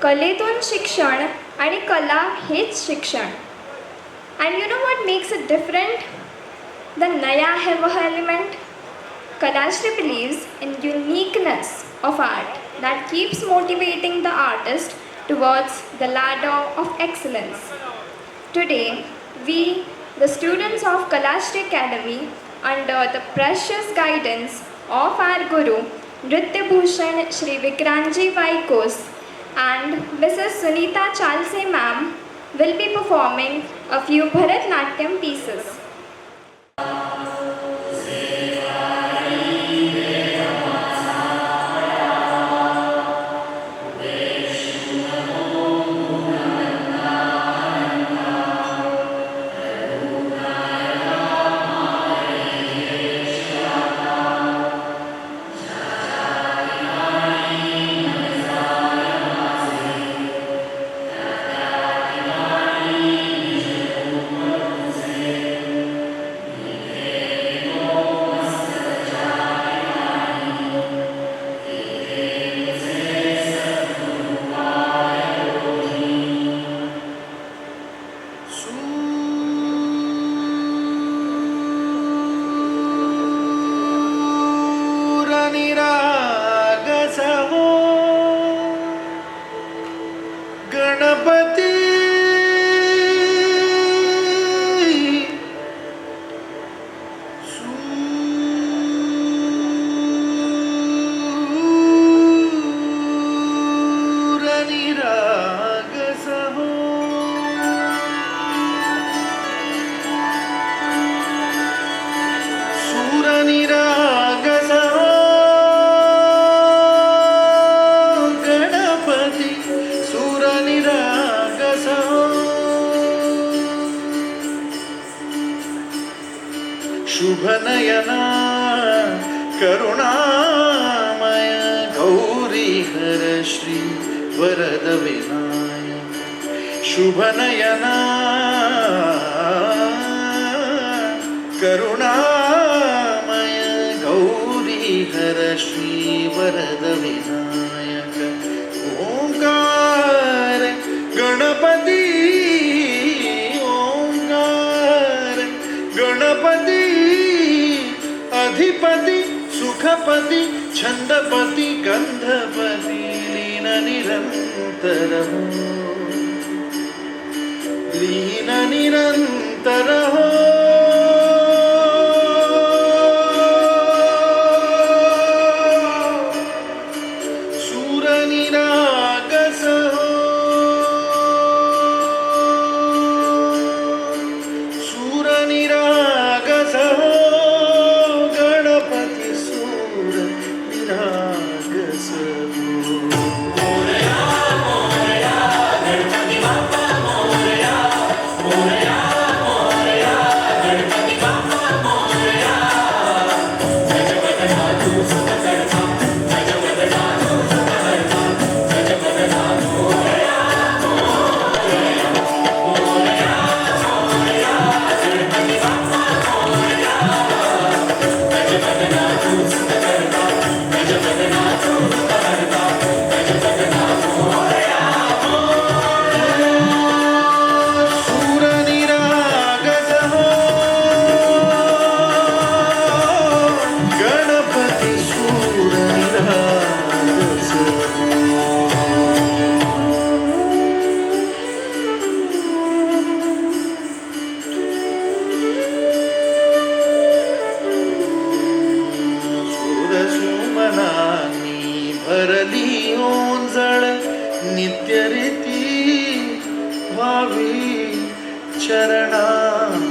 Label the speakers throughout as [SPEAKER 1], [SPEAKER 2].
[SPEAKER 1] कलेतून शिक्षण आणि कला हेच शिक्षण. And you know what makes it different? The Naya Heva element. Kalashri believes in uniqueness of art that keeps motivating the artist towards the ladder of excellence. Today, we, the students of Kalashri Academy, under the precious guidance of our Guru, Nritya Bhushan Shri Vikrantji Vaikos and Mrs. Sunita Chalse ma'am, will be performing a few Bharatnatyam pieces.
[SPEAKER 2] Ganpati सूरनिराग सहो सूरनिराग सहो गणपती सूरनिराग सहो शुभनयना करुणामय गौरी हर श्री वरद विनायक शुभनयना करुणामय गौरी हर श्री वरद विनायक ओंकार गणपती ओंकार गणपती अधिपति सुखपति छंदपति गंधपति लीन निरंतर हो लीन निरंतर हो सूरनिराग सहो सूरनिराग सहो गणपति सूरनिराग सहो भरली ओंजळ नित्यरीती व्हावी चरणावर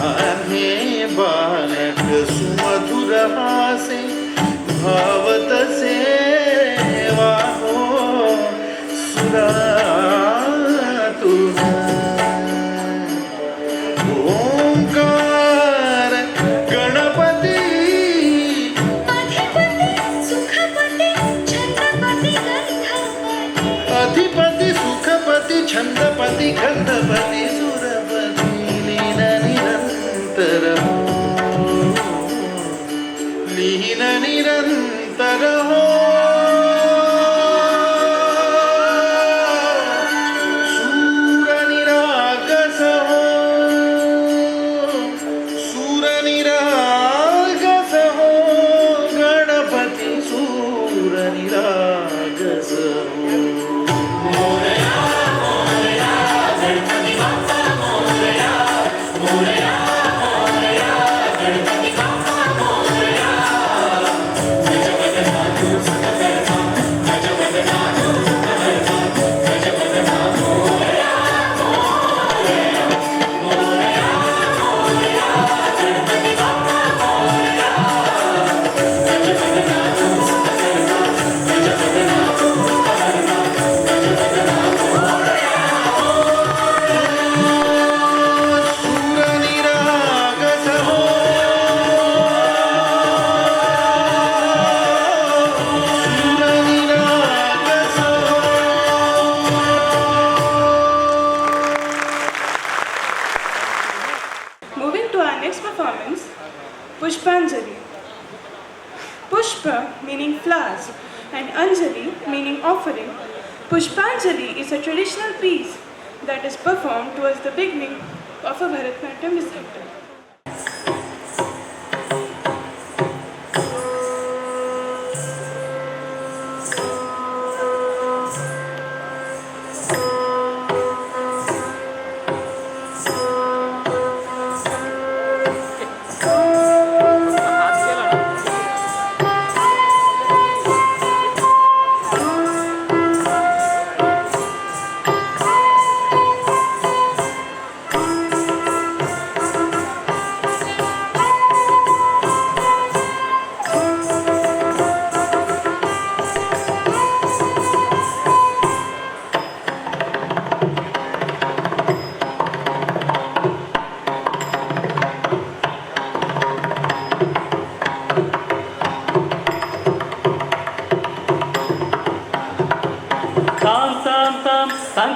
[SPEAKER 2] आहे बालक सुमधुर हासे भावतसे वाहो सुरातुन ओंकार गणपती अधिपति सुखपति छंदपति गंधपति सुरपति लीन निरंतर हो लीन निरंतर हो
[SPEAKER 3] next performance, Pushpanjali. Pushpa meaning flowers and Anjali meaning offering. Pushpanjali is a traditional piece that is performed towards the beginning of a Bharatanatyam recital.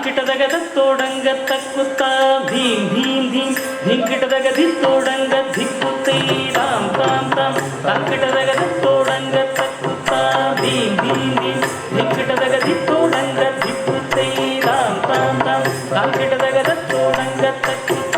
[SPEAKER 4] ಕಿಟದಗದ ತೋಡಂಗ ತಕ್ಕುತ್ತ ಭೀಂ ಭೀಂ ಭೀಂ ಭೀಂ ಕಿಟದಗದಿ ತೋಡಂಗ ಧಿಕ್ಕುತ್ತೈ Ram ತಾಮ್ ತಾಮ್ ತಾಮ್ ಕಿಟದಗದ ತೋಡಂಗ ತಕ್ಕುತ್ತ ಭೀಂ ಭೀಂ ಭೀಂ ಭೀಂ ಕಿಟದಗದಿ ತೋಡಂಗ ಧಿಕ್ಕುತ್ತೈ Ram ತಾಮ್ ತಾಮ್ ತಾಮ್ ಕಿಟದಗದ ತೋಡಂಗ ತಕ್ಕುತ್ತ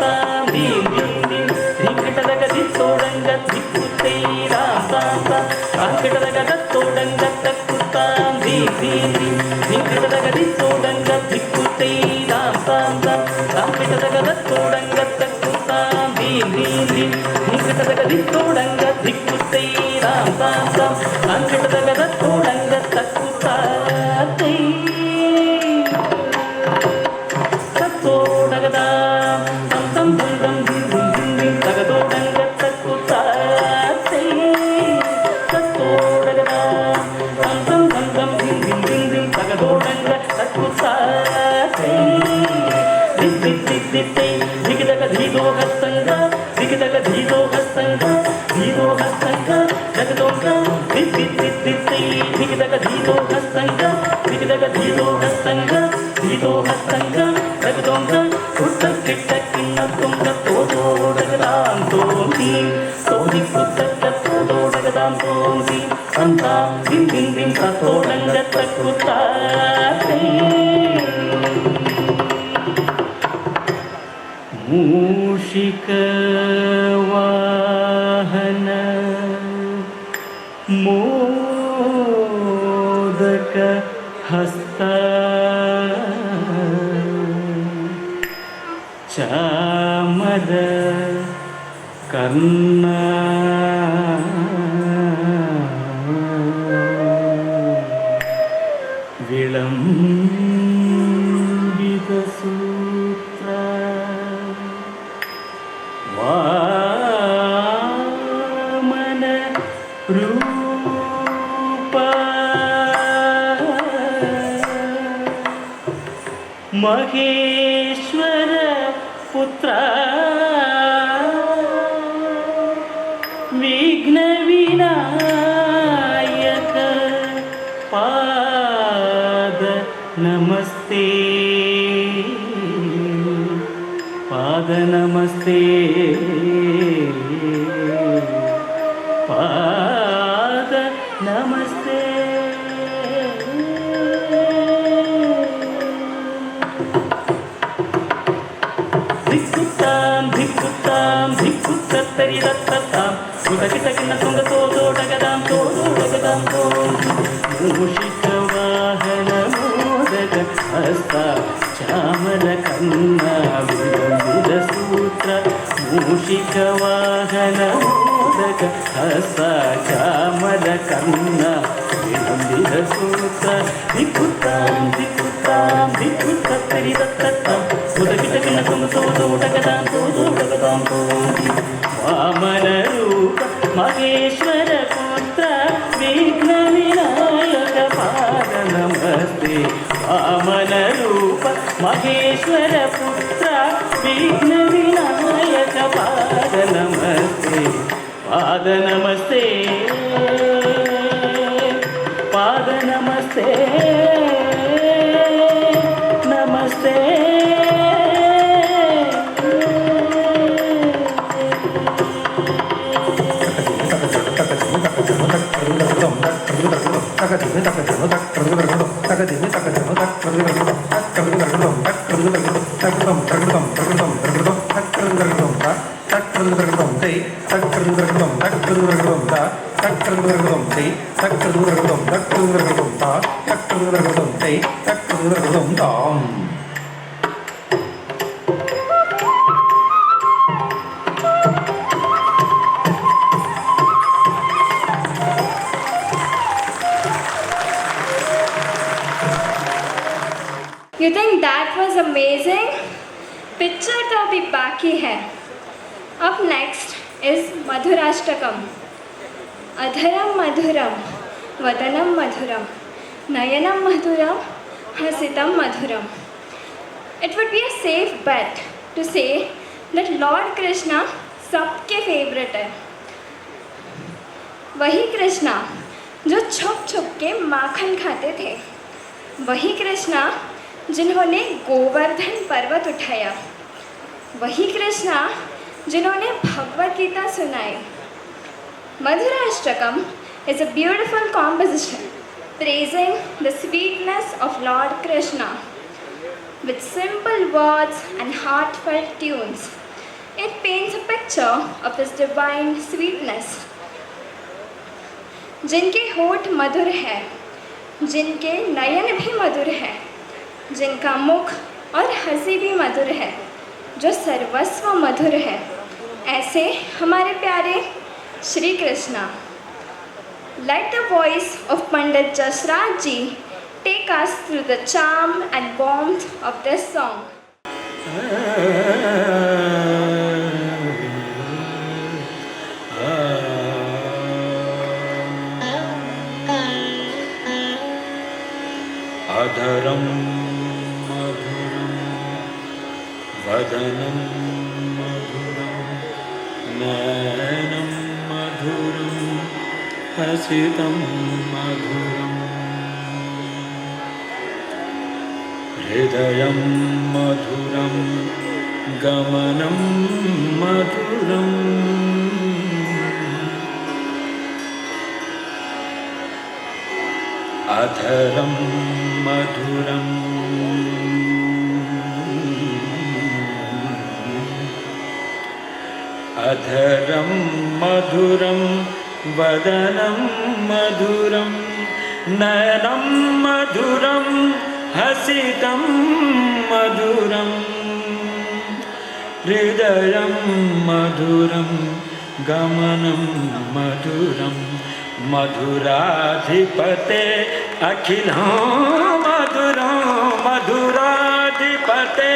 [SPEAKER 4] ಭೀಂ ಭೀಂ ಭೀಂ ಭೀಂ ಕಿಟದಗದಿ ತೋಡಂಗ ಧಿಕ್ಕುತ್ತೈ Ram ತಾಮ್ ತಾಮ್ ತಾಮ್ ಕಿಟದಗದ ತೋಡಂಗ ತಕ್ಕುತ್ತ ಭೀಂ ಭೀಂ ಭೀಂ ಭೀಂ ಕಿಟದಗದಿ ತೋಡಂಗ ಧಿಕ್ಕುತ್ತೈ Ram ತಾಮ್ ತಾಮ್ ತಾಮ್ ಕಿಟದಗದ ತೋಡಂಗ ತಕ್ಕುತ್ತ ಭೀಂ ಭೀಂ ಭೀಂ ಭೀಂ ಕಿಟದಗದಿ ತೋಡಂಗ ಧಿಕ್ಕುತ್ತೈ Ram ತಾಮ್ ತಾಮ್ ತಾಮ್ ಕಿಟದಗದ ತೋಡಂಗ ತಕ್ಕುತ್ತ ತೈ ತತ್ತೋಡಗದ ತಂ ತಂ ಧಂ ಧಂ ಧಿಂ ಧಿಂ ಧಿಂ ಧಿಂ ತಗದೋಡಂಗ ತಕ್ಕುತ್ತ ತೈ ತತ್ತೋಡಗದ ತಂ ತಂ ಧಂ ಧಂ ಧಿಂ ಧಿಂ ಧಿಂ ಧಿಂ ತಗದೋಡಂಗ ತಕ್ಕುತ್ತ ತೈ ದಿಕ್ ದಿಕ್ ದಿಕ್ ದಿಕ್ ತೈ ದಿಗಿದಗ ಧೀದೋ ಹಸ್ತಂಗ ದಿಗಿದಗ ಧೀದೋ ಹಸ್ತಂಗ ಧೀದೋ ಹಸ್ತಂಗ ಜಗದೋಂಗ ದಿಕ್ ದಿಕ್ ದಿಕ್ ದಿಕ್ ತೈ ದಿಗಿದಗ ಧೀದೋ ಹಸ್ತಂಗ ದಿಗಿದಗ ಧೀದೋ ಹಸ್ತಂಗ ಧೀದೋ ಹಸ್ತಂಗ ಜಗದೋಂಗ ಹುಟ್ಟ ಕಿಟ್ಟ ಕಿನ್ನ ತುಂಗ ತೋದೋಡಗದಾಂ ತೋಂತಿ ತೋದಿ ಕುತ್ತಕ್ಕ ತೋದೋಡಗದಾಂ ತೋಂತಿ ಅಂತ ದಿಂ ದಿಂ ದಿಂ ತೋಡಂಗ ತಕ್ಕುತ್ತ ಮೂಷಿಕ ವಾಹನ ಮೋದಕ ಹಸ್ತ ಚಾಮದ ಕರ್ಣ ವಿಳಂಬಿತ ಸೂತ್ರ ವಾಮನ ರೂಪ ಮಹೇಶ್ವರ ಪುತ್ರ ವಿಘ್ನ ವಿನಾಯಕ ಪಾದ ನಮಸ್ತೆ ಪಾದ ನಮಸ್ತೆ ಪಾದ ನಮಸ್ತೆ ಧಿಕ್ಕುತ್ತಾಂ ಧಿಕ್ಕುತ್ತಾಂ ಧಿಕ್ಕುತ್ತರಿ ದತ್ತತ್ತಾಂ ಸುತಕಿತಕಿನ ತುಂಗ ತೋದೋಡಗದಾಂ ತೋದೋಡಗದಾಂ ತೋಂ ಮೂಷಿಕ ವಾಹನ ಮೋದಕ ಹಸ್ತ ಚಾಮರ ಕನ್ನ ವಿಳಂಬಿತ ಸೂತ್ರ ಮೂಷಿಕ ವಾಹನ ಮೋದಕ ಹಸ್ತ ಚಾಮರ ಕನ್ನ ವಿಳಂಬಿತ ಸೂತ್ರ ಧಿಕ್ಕುತ್ತಾಂ ಧಿಕ್ಕುತ್ತಾಂ ಧಿಕ್ಕುತ್ತರಿ ದತ್ತತ್ತಾಂ ಸುತಕಿತಕಿನ ತುಂಗ ತೋದೋಡಗದಾಂ ತೋದೋಡಗದಾಂ ತೋಂ ವಾಮನ ರೂಪ ಮಹೇಶ್ವರ ಪುತ್ರ ವಿಘ್ನ ವಿನಾಯಕ ಪಾದ ನಮಸ್ತೆ ವಾಮನ ರೂಪ ಮಹೇಶ್ವರ ಪುತ್ರ ವಿಘ್ನ ವಿನಾಯಕ ಪಾದ ನಮಸ್ತೆ ಪಾದ ನಮಸ್ತೆ ಪಾದ ನಮಸ್ತೆ ನಮಸ್ತೆ
[SPEAKER 1] You think that was amazing? Picture तो अभी बाकी है. Up next is Madhurashtakam. Adharam madhuram, vadanam madhuram, nayanam madhuram, hasitam madhuram. It would be a safe bet to say that Lord Krishna सबके फेवरेट है. वही कृष्णा जो छुप छुप के माखन खाते थे, वही कृष्णा जिन्होंने गोवर्धन पर्वत उठाया, वही कृष्णा जिन्होंने भगवत गीता सुनाई. Madhurashtakam is a beautiful composition praising the sweetness of Lord Krishna. With simple words and heartfelt tunes, it paints a picture of his divine sweetness. जिनके होठ मधुर है, जिनके नयन भी मधुर है, जिनका मुख और हंसी भी मधुर है, जो सर्वस्व मधुर है, ऐसे हमारे प्यारे Shri Krishna. Let the voice of Pandit Jasraj ji take us through the charm and warmth of this song.
[SPEAKER 5] अधरं मधुरं वदनं मधुरं नयनं मधुरं हसितं मधुरं हृदयं मधुरं गमनं मधुरम् अधरं मधुरं अधरं मधुरं वदनं मधुरं नयनं मधुरं हसितं मधुरं हृदयं मधुरं गमनं मधुरं मधुराधिपते अखिलं मधुरं मधुराधिपते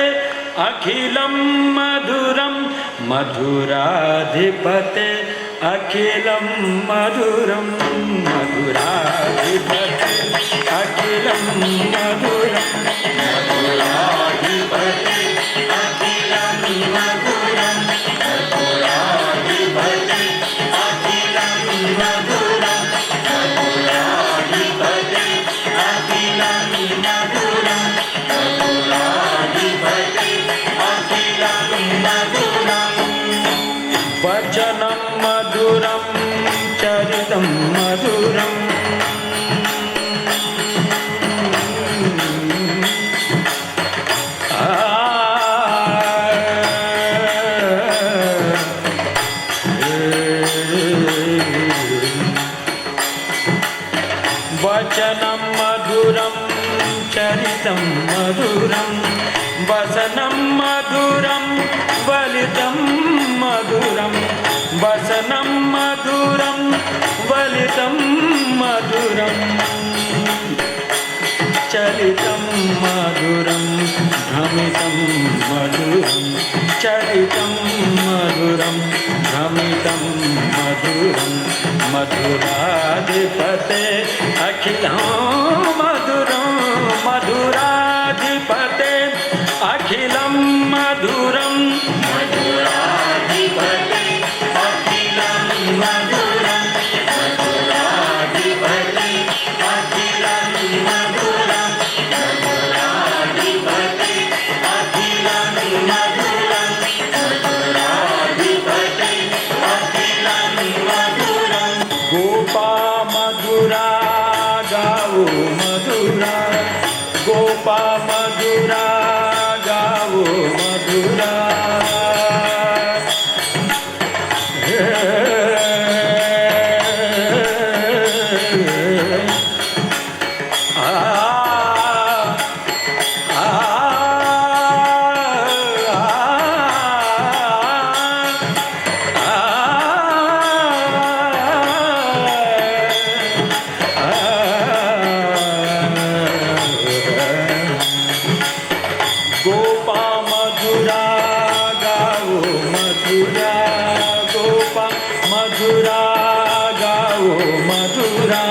[SPEAKER 5] अखिलं मधुरं मधुराधिपते अखिलं मधुरं मधुराधिपते अखिलं मधुरं मधुराधिपते अखिलं मधुरं मधुराधिपते अखिलं मधुरं मधुराधिपते अखिलं मधुरं मधुराधिपते अखिलं मधुरं वचनं मधुरं चरितं मधुरं वचनं मधुरं चरितं मधुरं वसनं मधुरं वलितं मधुरं वसनं मधुरं वलितं मधुरं चरितं मधुरं भ्रमितं मधुरं चरितं मधुरं भ्रमितं मधुरं मधुराधिपते अखिलं मधुरं मधुराधिपते अखिलं मधुरं मधुराधिपते अखिलं मधुरं मधुराधिपते अखिलं मधुरं मधुराधिपते अखिलं मधुरं मधुराधिपते अखिलं मधुरं गोपा मधुरा गा मधुरा गोपा मधुरा गाओ मधुरा गोपा मधुरा गाओ मधुरा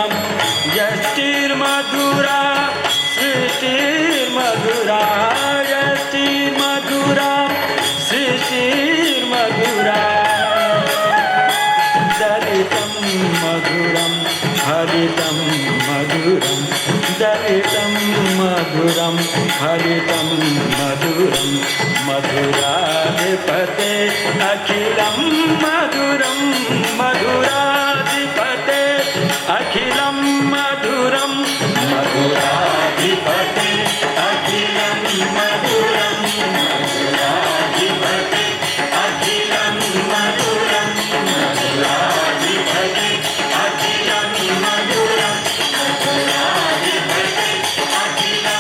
[SPEAKER 5] यष्टिर्मधुरा सृष्टिर्मधुरा यष्टिर्मधुरा सृष्टिर्मधुरा दलितं मधुरं हरितं मधुरं दलितं मधुरं हरितं मधुरं मधुराधिपते अखिलं मधुरं मधुराधिपते अखिलं मधुरं मधुराधिपते अखिलं मधुरं मधुराधिपते अखिलं मधुरं मधुराधिपते अखिलं मधुरं मधुराधिपते अखिलं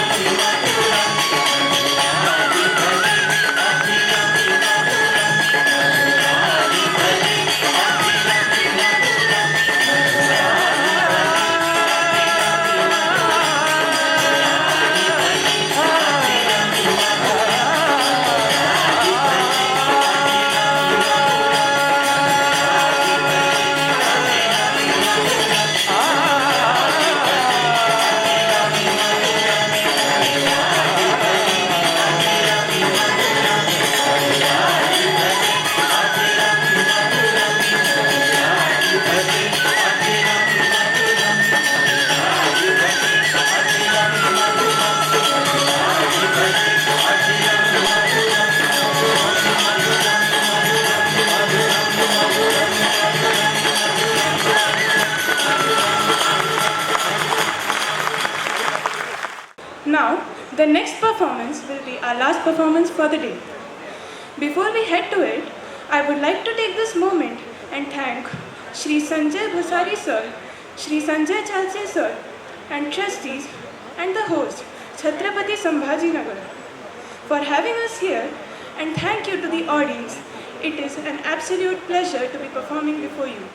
[SPEAKER 5] मधुरं
[SPEAKER 3] Now, the next performance will be our last performance for the day. Before we head to it, I would like to take this moment and thank Shri Sanjay Bhusari sir, Shri Sanjay Chalse sir, and trustees and the host Chhatrapati Sambhaji Nagar for having us here, and thank you to the audience. It is an absolute pleasure to be performing before you.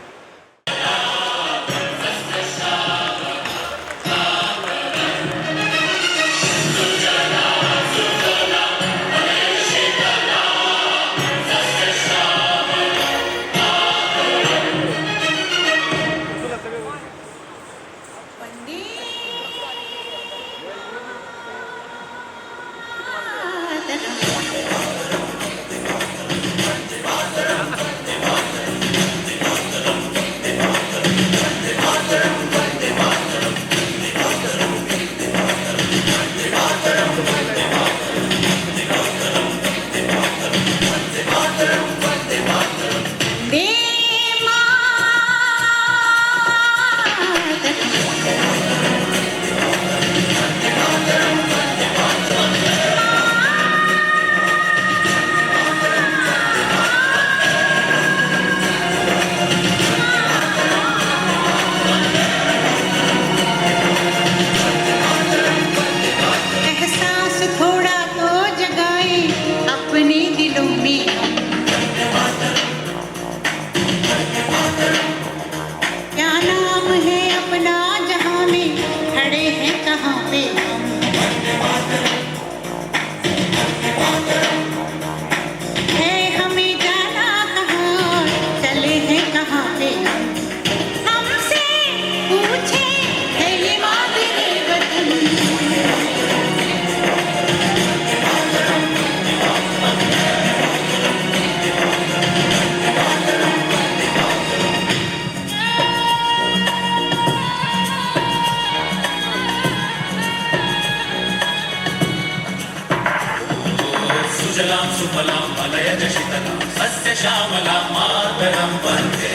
[SPEAKER 5] सुजलां सुफलां मलयज शीतलां सस्य श्यामलां मातरं वन्दे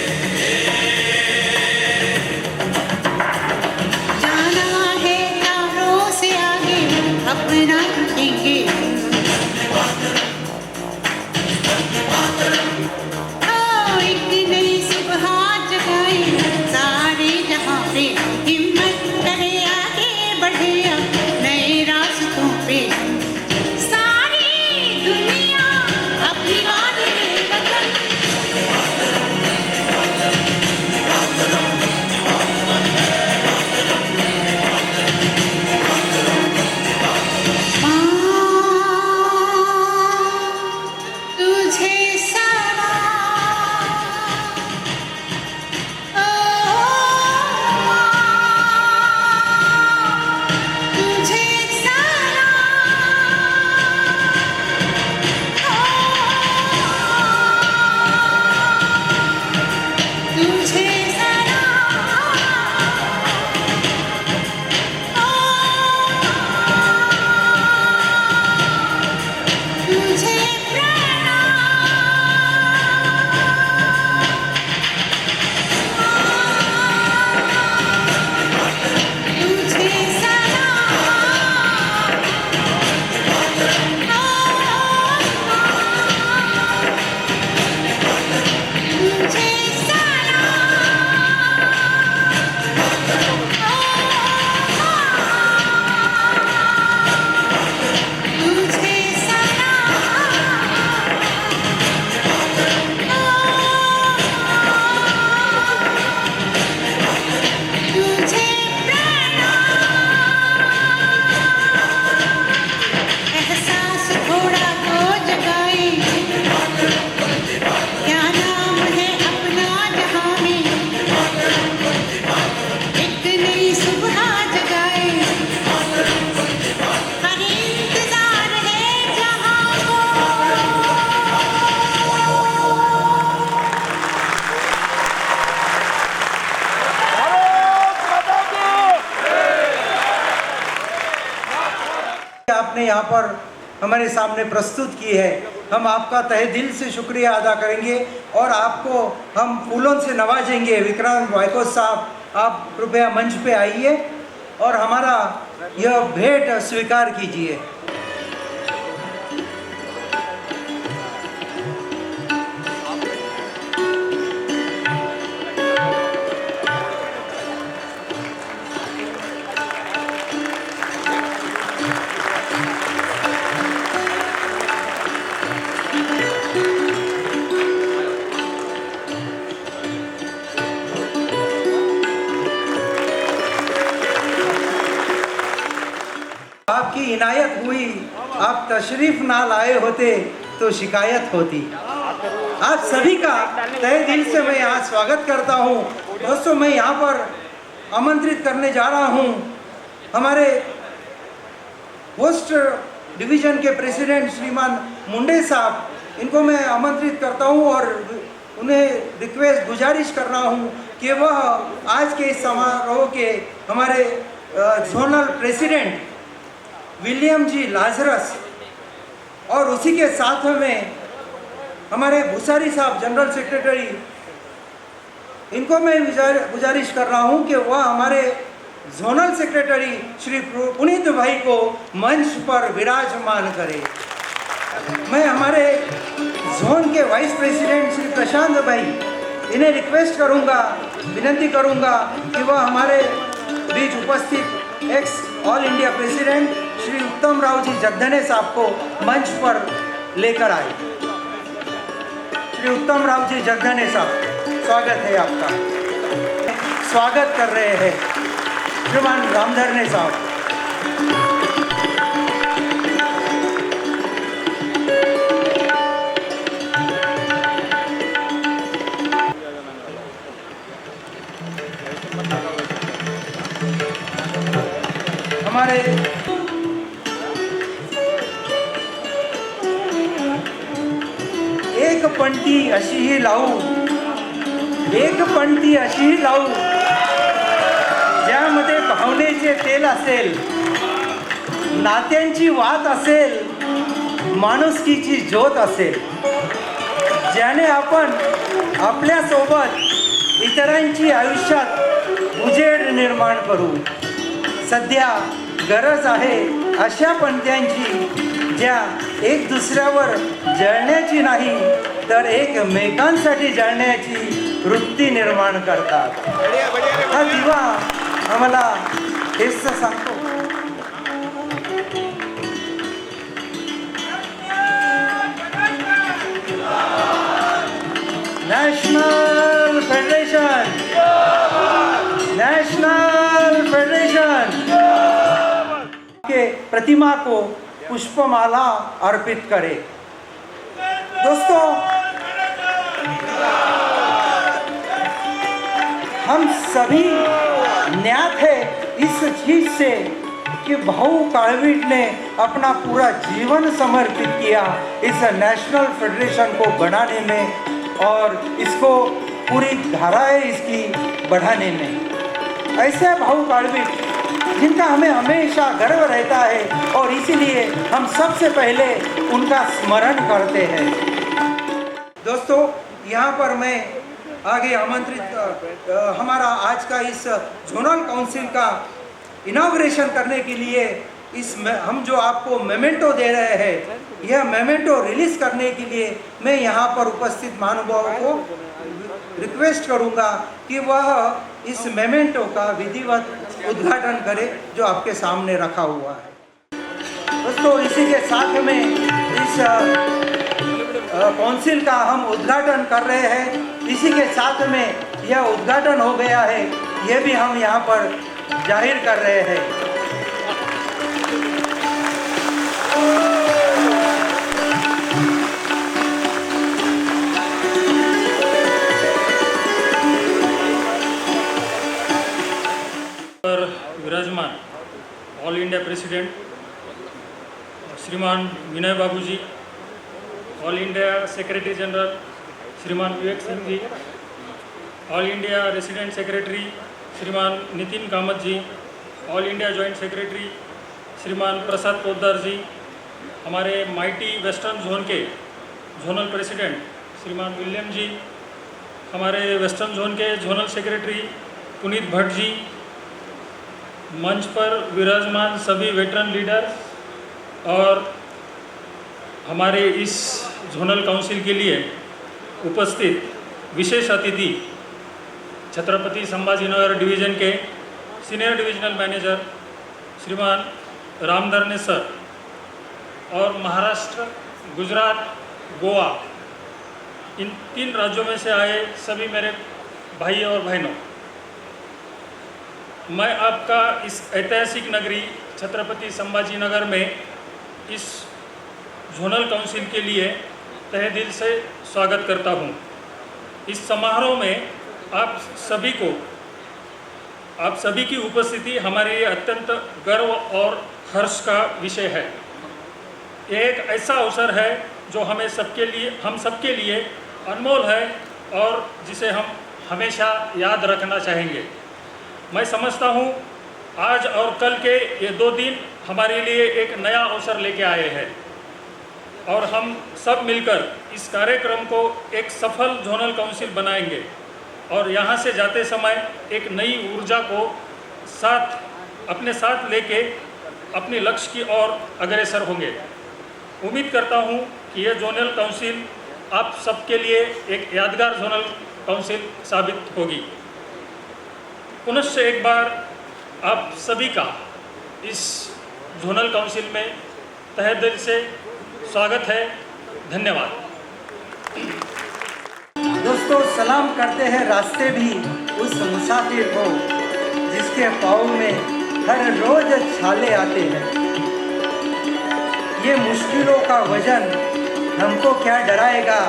[SPEAKER 6] जाना है तारों से आगे अपना रुकेंगे सना तुझे सना तुझे सना तुझे तुझे सना तुझे तुझे सना तुझे एहसास थोड़ा तो जगाए क्या नाम है अपना जहां में एक नई सुबह जगाए हर इंतजार है जहां को
[SPEAKER 7] आपने यहाँ पर हमारे सामने प्रस्तुत की है, हम आपका तहे दिल से शुक्रिया अदा करेंगे और आपको हम फूलों से नवाजेंगे। विक्रांत वायको साहब, आप कृपया मंच पे आइए और हमारा यह भेंट स्वीकार कीजिए। आपकी इनायत हुई, आप तशरीफ ना लाए होते तो शिकायत होती। आप सभी का तहे दिल से मैं यहाँ स्वागत करता हूँ। दोस्तों, मैं यहाँ पर आमंत्रित करने जा रहा हूँ हमारे पोस्ट डिवीज़न के प्रेसिडेंट श्रीमान मुंडे साहब, इनको मैं आमंत्रित करता हूँ और उन्हें रिक्वेस्ट गुजारिश कर रहा हूँ कि वह आज के इस समारोह के हमारे जोनल प्रेसिडेंट विलियम जी लाजरस और उसी के साथ में हमारे भूसारी साहब जनरल सेक्रेटरी, इनको मैं गुजारिश कर रहा हूं कि वह हमारे जोनल सेक्रेटरी श्री पुनीत भाई को मंच पर विराजमान करें। मैं हमारे जोन के वाइस प्रेसिडेंट श्री प्रशांत भाई, इन्हें रिक्वेस्ट करूंगा, विनती करूंगा कि वह हमारे बीच उपस्थित x all India president Shri उत्तम राव जी जगधने साहब को मंच पर लेकर आए। श्री उत्तम राव जी जगधने साहब, स्वागत है आपका। स्वागत कर रहे हैं श्रीमान रामधरने साहब। हमारे एक पंटी अशी ही लावू, एक पंटी अशी ही लावू ज्यामध्ये भावनेचे तेल असेल, नात्यांची वात असेल, माणुसकीची ज्योत असेल, ज्याने आपण आपल्यासोबत इतरांची आयुष्यात उजेड निर्माण करू। सध्या गरज आहे अशा पंथ्यांची ज्या एक दुसऱ्यावर जळण्याची नाही तर एकमेकांसाठी जळण्याची वृत्ती निर्माण करतात। हा दिवा आम्हाला हेच सांगतो। नॅशनल फेडरेशन, नेशनल फेडरेशन के प्रतिमा को पुष्पमाला अर्पित करे। दोस्तों, हम सभी ज्ञात है इस चीज से कि भाऊ काळवीट ने अपना पूरा जीवन समर्पित किया इस नेशनल फेडरेशन को बनाने में और इसको पूरी धाराएं इसकी बढ़ाने में। ऐसे भाऊ काळवीट जिनका हमें हमेशा गर्व रहता है और इसीलिए हम सबसे पहले उनका स्मरण करते हैं। दोस्तों, यहाँ पर मैं आगे आमंत्रित हमारा आज का इस जोनल काउंसिल का इनॉग्रेशन करने के लिए हम जो आपको मेमेंटो दे रहे हैं, यह मेमेंटो रिलीज करने के लिए मैं यहाँ पर उपस्थित महानुभावों को रिक्वेस्ट करूँगा कि वह इस मेमेंटो का विधिवत उद्घाटन करे जो आपके सामने रखा हुआ है। दोस्तों, इसी के साथ में इस काउंसिल का हम उद्घाटन कर रहे हैं। इसी के साथ में यह उद्घाटन हो गया है, यह भी हम यहाँ पर जाहिर कर रहे हैं।
[SPEAKER 8] विराजमान ऑल इंडिया प्रेसिडेंट श्रीमान विनय बाबू जी, ऑल इंडिया सेक्रेटरी जनरल श्रीमान विवेक Singh ji, all India resident secretary श्रीमान नितिन कामत जी, ऑल इंडिया जॉइंट सेक्रेटरी श्रीमान प्रसाद पोद्दार जी, हमारे माइटी वेस्टर्न जोन के जोनल प्रेसिडेंट श्रीमान विलियम जी, हमारे वेस्टर्न जोन के जोनल सेक्रेटरी पुनीत भट्ट जी, मंच पर विराजमान सभी वेटरन लीडर्स और हमारे इस जोनल काउंसिल के लिए उपस्थित विशेष अतिथि छत्रपति संभाजीनगर डिवीज़न के सीनियर डिविजनल मैनेजर श्रीमान रामधरने सर और महाराष्ट्र, गुजरात, गोवा, इन 3 राज्यों में से आए सभी मेरे भाई और बहनों, मैं आपका इस ऐतिहासिक नगरी छत्रपति संभाजीनगर में इस जोनल काउंसिल के लिए तहे दिल से स्वागत करता हूं। इस समारोह में आप सभी की उपस्थिति हमारे लिए अत्यंत गर्व और हर्ष का विषय है। यह एक ऐसा अवसर है जो हम सबके लिए अनमोल है और जिसे हम हमेशा याद रखना चाहेंगे। मैं समझता हूँ आज और कल के ये 2 दिन हमारे लिए एक नया अवसर लेके आए हैं और हम सब मिलकर इस कार्यक्रम को एक सफल जोनल काउंसिल बनाएंगे और यहाँ से जाते समय एक नई ऊर्जा को अपने साथ लेके अपने लक्ष्य की ओर अग्रसर होंगे। उम्मीद करता हूँ कि यह जोनल काउंसिल आप सबके लिए एक यादगार जोनल काउंसिल साबित होगी। पुनश्च एक बार आप सभी का इस जोनल काउंसिल में तहे दिल से स्वागत है। धन्यवाद।
[SPEAKER 7] दोस्तों, सलाम करते हैं रास्ते भी उस मुसाफिर को जिसके पाँव में हर रोज छाले आते हैं। ये मुश्किलों का वजन हमको क्या डराएगा,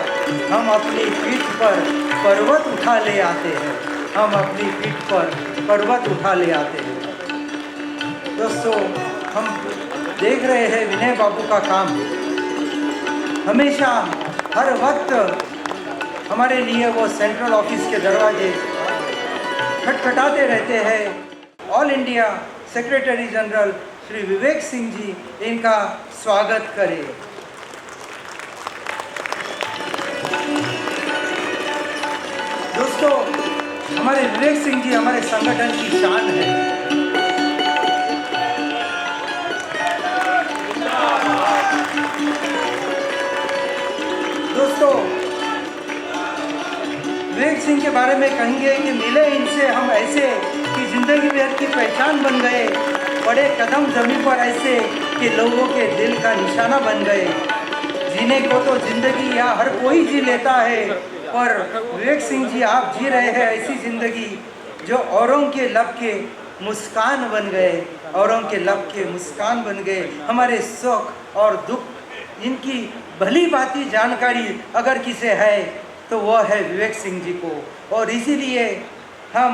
[SPEAKER 7] हम अपनी पीठ पर पर्वत उठा ले आते हैं, हम अपनी पीठ पर पर्वत उठा ले आते हैं। दोस्तों, हम देख रहे हैं विनय बाबू का काम हमेशा हर वक्त हमारे लिए वो सेंट्रल ऑफिस के दरवाजे खटखटाते रहते हैं। All India secretary general Shri Vivek Singh ji, इनका स्वागत करें। दोस्तों, हमारे विवेक सिंह जी हमारे संगठन की शान है। दोस्तों, विवेक सिंह के बारे में कहेंगे कि मिले इनसे हम ऐसे कि जिंदगी भर की पहचान बन गए, बड़े कदम जमीन पर ऐसे कि लोगों के दिल का निशाना बन गए। जीने को तो जिंदगी या हर कोई जी लेता है, पर विवेक सिंह जी आप जी रहे हैं ऐसी ज़िंदगी जो औरों के लब के मुस्कान बन गए, औरों के लब के मुस्कान बन गए। हमारे सुख और दुख इनकी भली भांति जानकारी अगर किसे है तो वह है विवेक सिंह जी को, और इसीलिए हम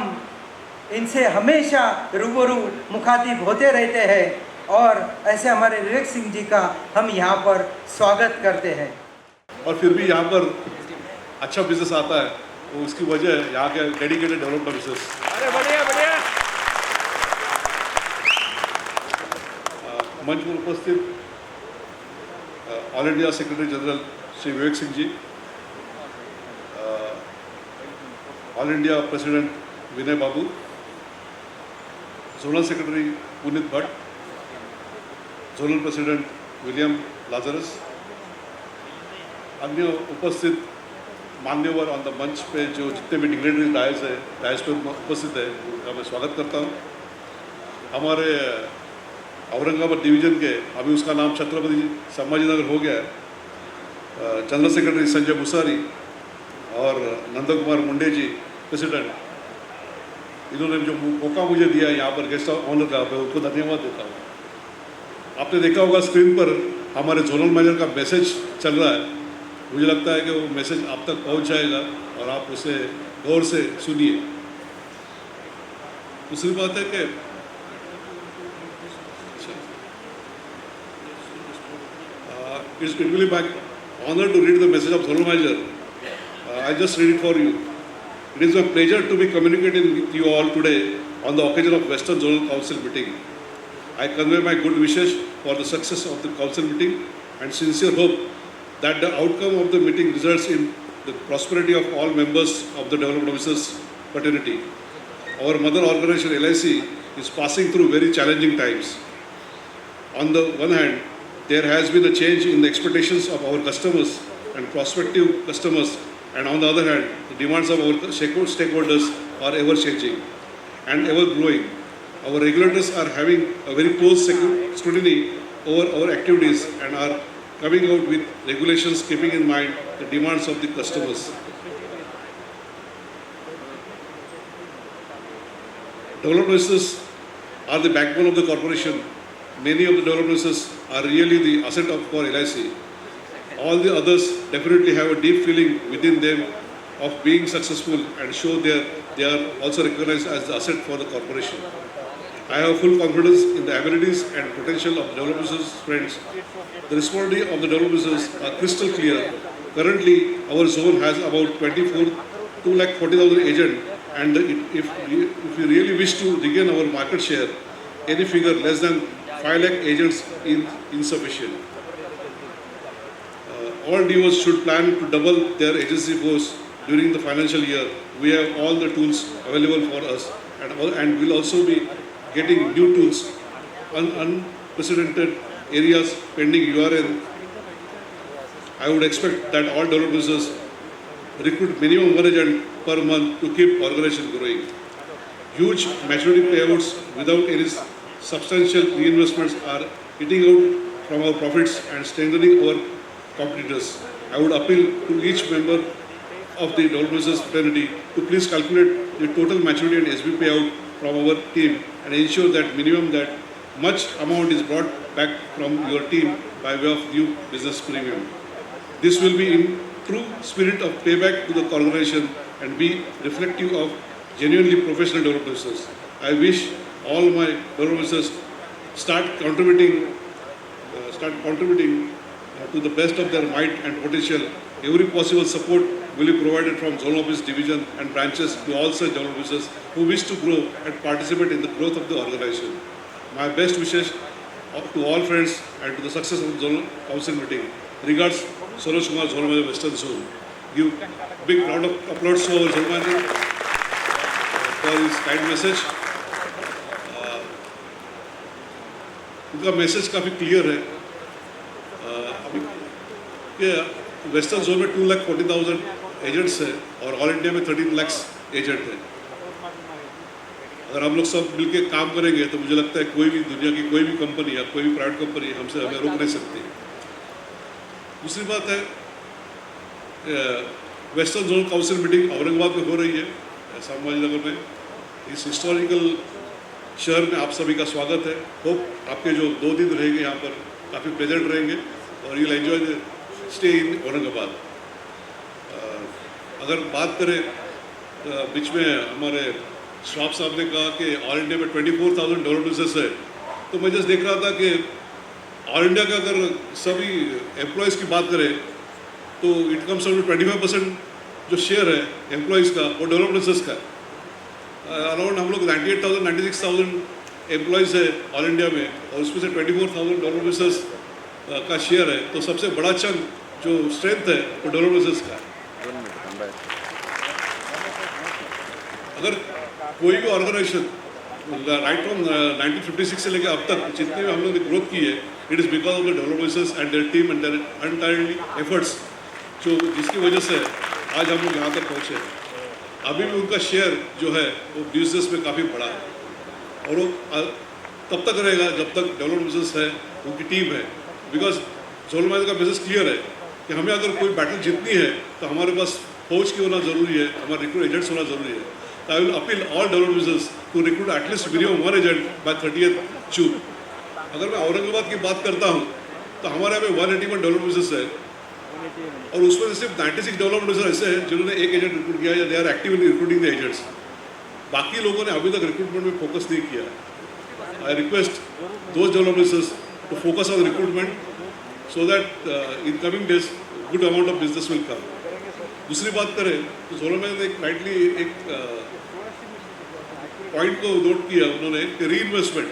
[SPEAKER 7] इनसे हमेशा रूबरू मुखातिब होते रहते हैं और ऐसे हमारे विवेक सिंह जी का हम यहाँ पर स्वागत करते हैं।
[SPEAKER 9] और फिर भी यहाँ पर अच्छा बिजनेस आता है, तो उसकी वजह है यहाँ के डेडिकेटेड डेवलपमेंट बिजनेस।
[SPEAKER 8] अरे बढ़िया बढ़िया।
[SPEAKER 9] मंच पर उपस्थित all India secretary general Shri Vivek Singh ji, all India president Vinay Babu, zonal secretary Puneet Bhatt, zonal president William Lazarus, अन्य उपस्थित मान्यवर ऑन द मंच पे जो जितने भी डिग्नेटरीज डायस पे उपस्थित है उनका मैं स्वागत करता हूँ। हमारे औरंगाबाद डिवीज़न के, अभी उसका नाम छत्रपति संभाजी नगर हो गया है, जनरल सेक्रेटरी संजय मुसारी और नंद कुमार मुंडे जी प्रेसिडेंट, इन्होंने जो मौका मुझे दिया यहाँ पर गेस्ट ऑनर का, मैं उनको धन्यवाद देता हूँ। आपने देखा होगा स्क्रीन पर हमारे जोनल मैनेजर का मैसेज चल रहा है, मुझे लगता है कि वो मैसेज आप तक पहुँच जाएगा और आप उसे गौर से सुनिए। दूसरी बात है कि it will be my honor to read the message of Zonal Manager. I just read it for you. It is my pleasure to be communicating with you all today on the occasion of Western Zonal Council meeting. I convey my good wishes for the success of the council meeting and sincere hope that the outcome of the meeting results in the prosperity of all members of the Development Officers fraternity. Our mother organization LIC is passing through very challenging times. On the one hand, there has been a change in the expectations of our customers and prospective customers, and on the other hand, the demands of our stakeholders are ever changing and ever growing. Our regulators are having a very close scrutiny over our activities and are coming out with regulations keeping in mind the demands of the customers. Development officers are the backbone of the corporation. Many of the development officers are really the asset for LIC. All the others definitely have a deep feeling within them of being successful and show they are also recognized as the asset for the corporation. I have full confidence in the abilities and potential of the development officers' friends. The responsibility of the development officers are crystal clear. Currently, our zone has about 240,000 agents, and if we really wish to regain our market share, any figure less than 5 lakh agents is insufficient. All DOs should plan to double their agency force during the financial year. We have all the tools available for us, and will also be getting new tools on unprecedented areas pending URN. I would expect that all developers recruit minimum 1 agent per month to keep organization growing. Huge maturity payouts without any substantial reinvestments are eating out from our profits and strengthening our competitors. I would appeal to each member of the developers fraternity to please calculate the total maturity and SB payout from our team and ensure that minimum that much amount is brought back from your team by way of new business premium. This will be in true spirit of payback to the organization and be reflective of genuinely professional developers. I wish all my developers start contributing to the best of their might and potential. Every possible support will be provided from Zonal Office Division and branches to all such developers who wish to grow and participate in the growth of the organization. My best wishes to all friends and to the success of the Zonal Council meeting. Regards, Saroj Kumar, Zonal Manager, Western Zone. Give big round of applause to our Zonal Manager for his kind message. उनका message काफ़ी clear है। अभी कि western zone में 2,40,000 agents हैं और all India में 13 lakh agent हैं। अगर हम लोग सब मिलके काम करेंगे तो मुझे लगता है कोई भी दुनिया की कोई भी कंपनी या कोई भी प्राइवेट कंपनी हमें रोक नहीं सकती। दूसरी बात है, western zone council meeting Aurangabad में हो रही है, संभाजी नगर में। इस हिस्टोरिकल शहर में आप सभी का स्वागत है। होप आपके जो 2 दिन रहेंगे यहाँ पर काफ़ी प्लेजेंट रहेंगे और you will enjoy the stay in Aurangabad. अगर बात करें बीच में हमारे श्राप साहब ने कहा कि ऑल इंडिया में 24,000 डेवलप्ड बिजनेस है, तो मैं जस्ट देख रहा था कि ऑल इंडिया का अगर सभी एम्प्लॉयज़ की बात करें तो इट कम्स टू 25% जो शेयर है एम्प्लॉयज़ का वो डेवलप्ड बिजनेस का. अराउंड हम लोग 98,000 96,000 एम्प्लॉयज़ है ऑल इंडिया में, और उसमें से 24,000 डेवलप्ड बिजनेस का शेयर है. तो सबसे बड़ा चंक जो स्ट्रेंथ है वो डेवलप्ड बिजनेस का है. अगर कोई भी ऑर्गेनाइजेशन राइट फ्रॉम 1956 से लेकर अब तक जितने भी हम लोग ने ग्रोथ की है, it is because of the developers and their team and their untiredly efforts, जो जिसकी वजह से आज हम लोग यहाँ तक पहुँचे हैं. अभी भी उनका शेयर जो है वो बिजनेस में काफ़ी बड़ा है, और वो तब तक रहेगा जब तक डेवलप्ड बिजनेस है, उनकी टीम है. बिकॉज जोलमैन का बिजनेस क्लियर है कि हमें अगर कोई बैटल जीतनी है तो हमारे पास फौज की होना ज़रूरी है, हमारे रिक्रूट एजेंट्स होना ज़रूरी है. I will appeal all developed business to recruit at least minimum 1 agent by 30th June. अगर मैं औरंगाबाद की बात करता हूँ तो हमारे यहाँ पे 181 डेवलप्ड बिजनेस है, और उसमें से सिर्फ 96 डेवलप्ड बिजनेस ऐसे हैं जिन्होंने एक एजेंट रिक्रूट किया या they are active in recruiting the agents. बाकी लोगों ने अभी तक रिक्रूटमेंट में फोकस नहीं किया. I request those developed business to focus on recruitment so that in coming days good amount of business will come. दूसरी बात करें तो जोलमैन ने राइटली एक पॉइंट को नोट किया उन्होंने कि री इन्वेस्टमेंट.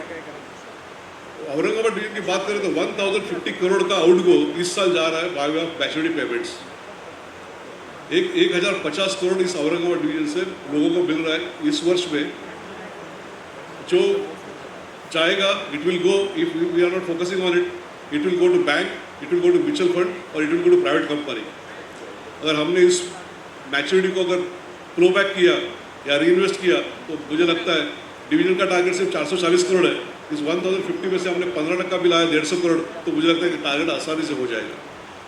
[SPEAKER 9] औरंगाबाद डिवीजन की बात करें तो 1050 करोड़ का आउटगो इस साल जा रहा है by way of maturity payments. 1050 crore इस औरंगाबाद डिवीजन से लोगों को मिल रहा है इस वर्ष में. जो चाहेगा it will go, if we are not focusing on it, it will go to bank, it will go to mutual fund, और it will go to private company. अगर हमने इस मैच्योरिटी को अगर फ्लो बैक किया या री इन्वेस्ट किया तो मुझे लगता है डिवीजन का टारगेट सिर्फ 440 करोड़ है. इस 1050 में से हमने 15% भी लाया 150 करोड़, तो मुझे लगता है कि टारगेट आसानी से हो जाएगा.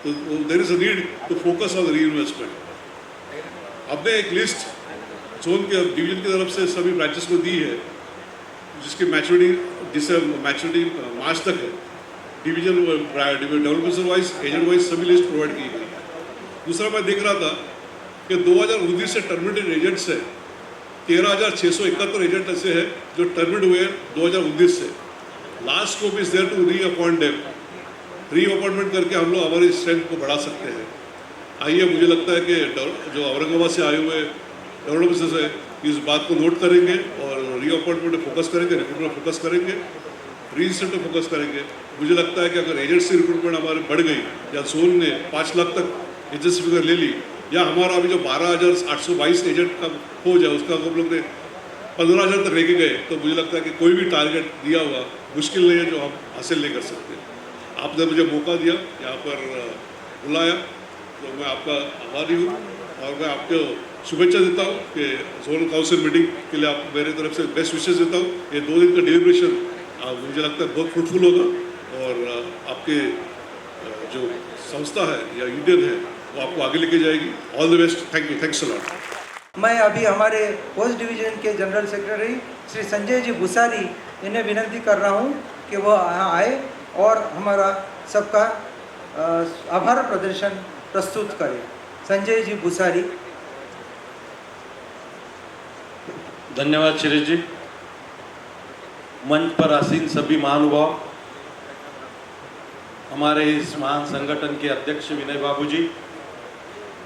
[SPEAKER 9] तो there is a need to focus on reinvestment. हमने एक लिस्ट जोन के डिवीजन की तरफ से सभी ब्रांचेस को दी है जिसकी मैच्योरिटी मार्च तक है. Division development wise agent wise सभी लिस्ट प्रोवाइड की गई. दूसरा मैं देख रहा था कि 2019 से टर्मिनेटेड एजेंट्स है 13,671 एजेंट ऐसे हैं जो टर्मिनेट हुए हैं 2019 से. Last scope is there to reappoint them. Reappointment करके हम लोग हमारी स्ट्रेंथ को बढ़ा सकते हैं. आइए, मुझे लगता है कि जो औरंगाबाद से आए हुए डेवलप्ड बिजनेस है इस बात को नोट करेंगे और री अपॉइंटमेंट पर फोकस करेंगे, रिक्रूटमेंट पर फोकस करेंगे, री इंस्टेंट पर फोकस करेंगे. मुझे लगता है कि अगर एजेंट्स की रिक्रूटमेंट हमारी बढ़ गई या जोन ने 5 लाख तक एजेंट्स फिगर ले ली, या हमारा अभी जो 12,822 एजेंट का हो जाए उसका हम लोग ने 15,000 तक लेके गए, तो मुझे लगता है कि कोई भी टारगेट दिया हुआ मुश्किल नहीं है जो हम हासिल नहीं कर सकते. आपने मुझे मौका दिया, यहाँ पर बुलाया, तो मैं आपका आभारी हूँ और मैं आपको शुभेच्छा देता हूँ कि जोनल काउंसिल मीटिंग के लिए आप मेरी तरफ से बेस्ट विशेष देता हूँ. ये 2 दिन का डिलिब्रेशन मुझे लगता है बहुत फ्रूटफुल होगा और आपके जो संस्था है या यूनियन है वो आपको आगे लेके जाएगी. All the best. Thank you. Thanks a lot.
[SPEAKER 7] मैं अभी हमारे पोस्ट डिवीजन के जनरल सेक्रेटरी श्री संजय जी भूसारी इन्हें विनंती कर रहा हूं कि वो यहाँ आए और हमारा सबका आभार प्रदर्शन प्रस्तुत करें. संजय जी भूसारी.
[SPEAKER 10] धन्यवाद शिरीष जी. मंच पर आसीन सभी महानुभाव, हमारे इस महान संगठन के अध्यक्ष Vinay Babu ji,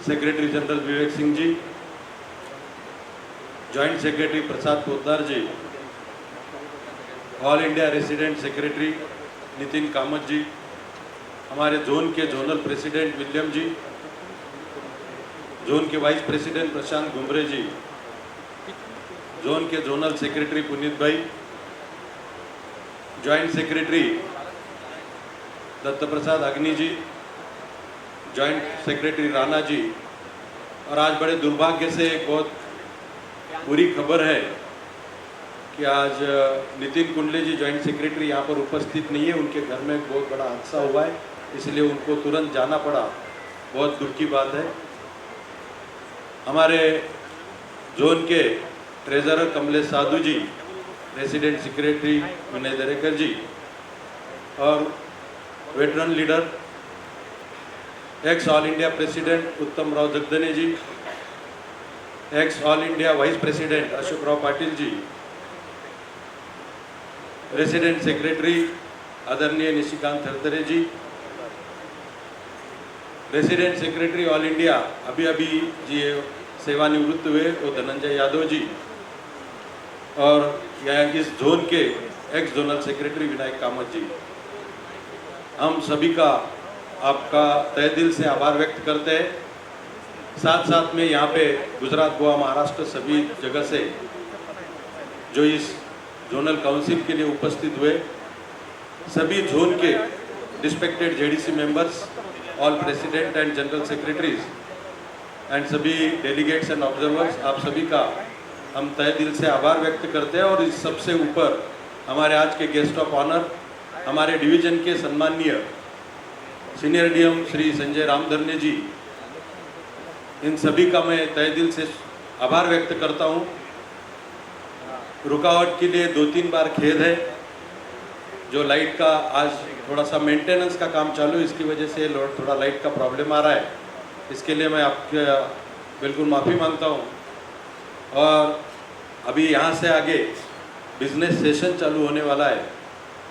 [SPEAKER 10] secretary general Vivek Singh ji, joint secretary Prasad Poddar ji, all India resident secretary Nitin Kamat ji, हमारे जोन के zonal president William ji, zone के vice president Prashant Ghumre ji, zone के जोनल सेक्रेटरी पुनीत भाई, joint secretary Datta Prasad Agni ji, joint secretary Rana ji. और आज बड़े दुर्भाग्य से एक बहुत बुरी खबर है कि आज नितिन कुंडले जी जॉइंट सेक्रेटरी यहाँ पर उपस्थित नहीं है. उनके घर में एक बहुत बड़ा हादसा हुआ है, इसलिए उनको तुरंत जाना पड़ा. बहुत दुख की बात है. हमारे जोन के treasurer Kamlesh Sadhu ji, resident secretary Vinay Darekar ji और veteran leader ex all India president Uttam Rao Jagdane ji, ex all India vice president Ashok Rao Patil ji, resident secretary आदरणीय Nishikant Tharthare ji, resident secretary all India अभी अभी जी सेवानिवृत्त हुए वो धनंजय यादव जी, और यहाँ इस जोन के ex zonal secretary Vinayak Kamat ji, हम सभी का आपका तहे दिल से आभार व्यक्त करते हैं। साथ साथ में यहाँ पे गुजरात, गोवा, महाराष्ट्र सभी जगह से जो इस जोनल काउंसिल के लिए उपस्थित हुए सभी जोन के respected JDC members, all president and general secretaries and सभी डेलीगेट्स एंड ऑब्जर्वर्स, आप सभी का हम तहे दिल से आभार व्यक्त करते हैं। और इस सबसे ऊपर हमारे आज के गेस्ट ऑफ ऑनर, हमारे डिवीजन के सम्माननीय सीनियर डीएम श्री संजय रामधरने जी, इन सभी का मैं तहे दिल से आभार व्यक्त करता हूँ। रुकावट के लिए 2-3 बार खेद है, जो लाइट का आज थोड़ा सा मेंटेनेंस का काम चालू है, इसकी वजह से थोड़ा लाइट का प्रॉब्लम आ रहा है, इसके लिए मैं आपके बिल्कुल माफ़ी मांगता हूँ। और अभी यहाँ से आगे बिजनेस सेशन चालू होने वाला है।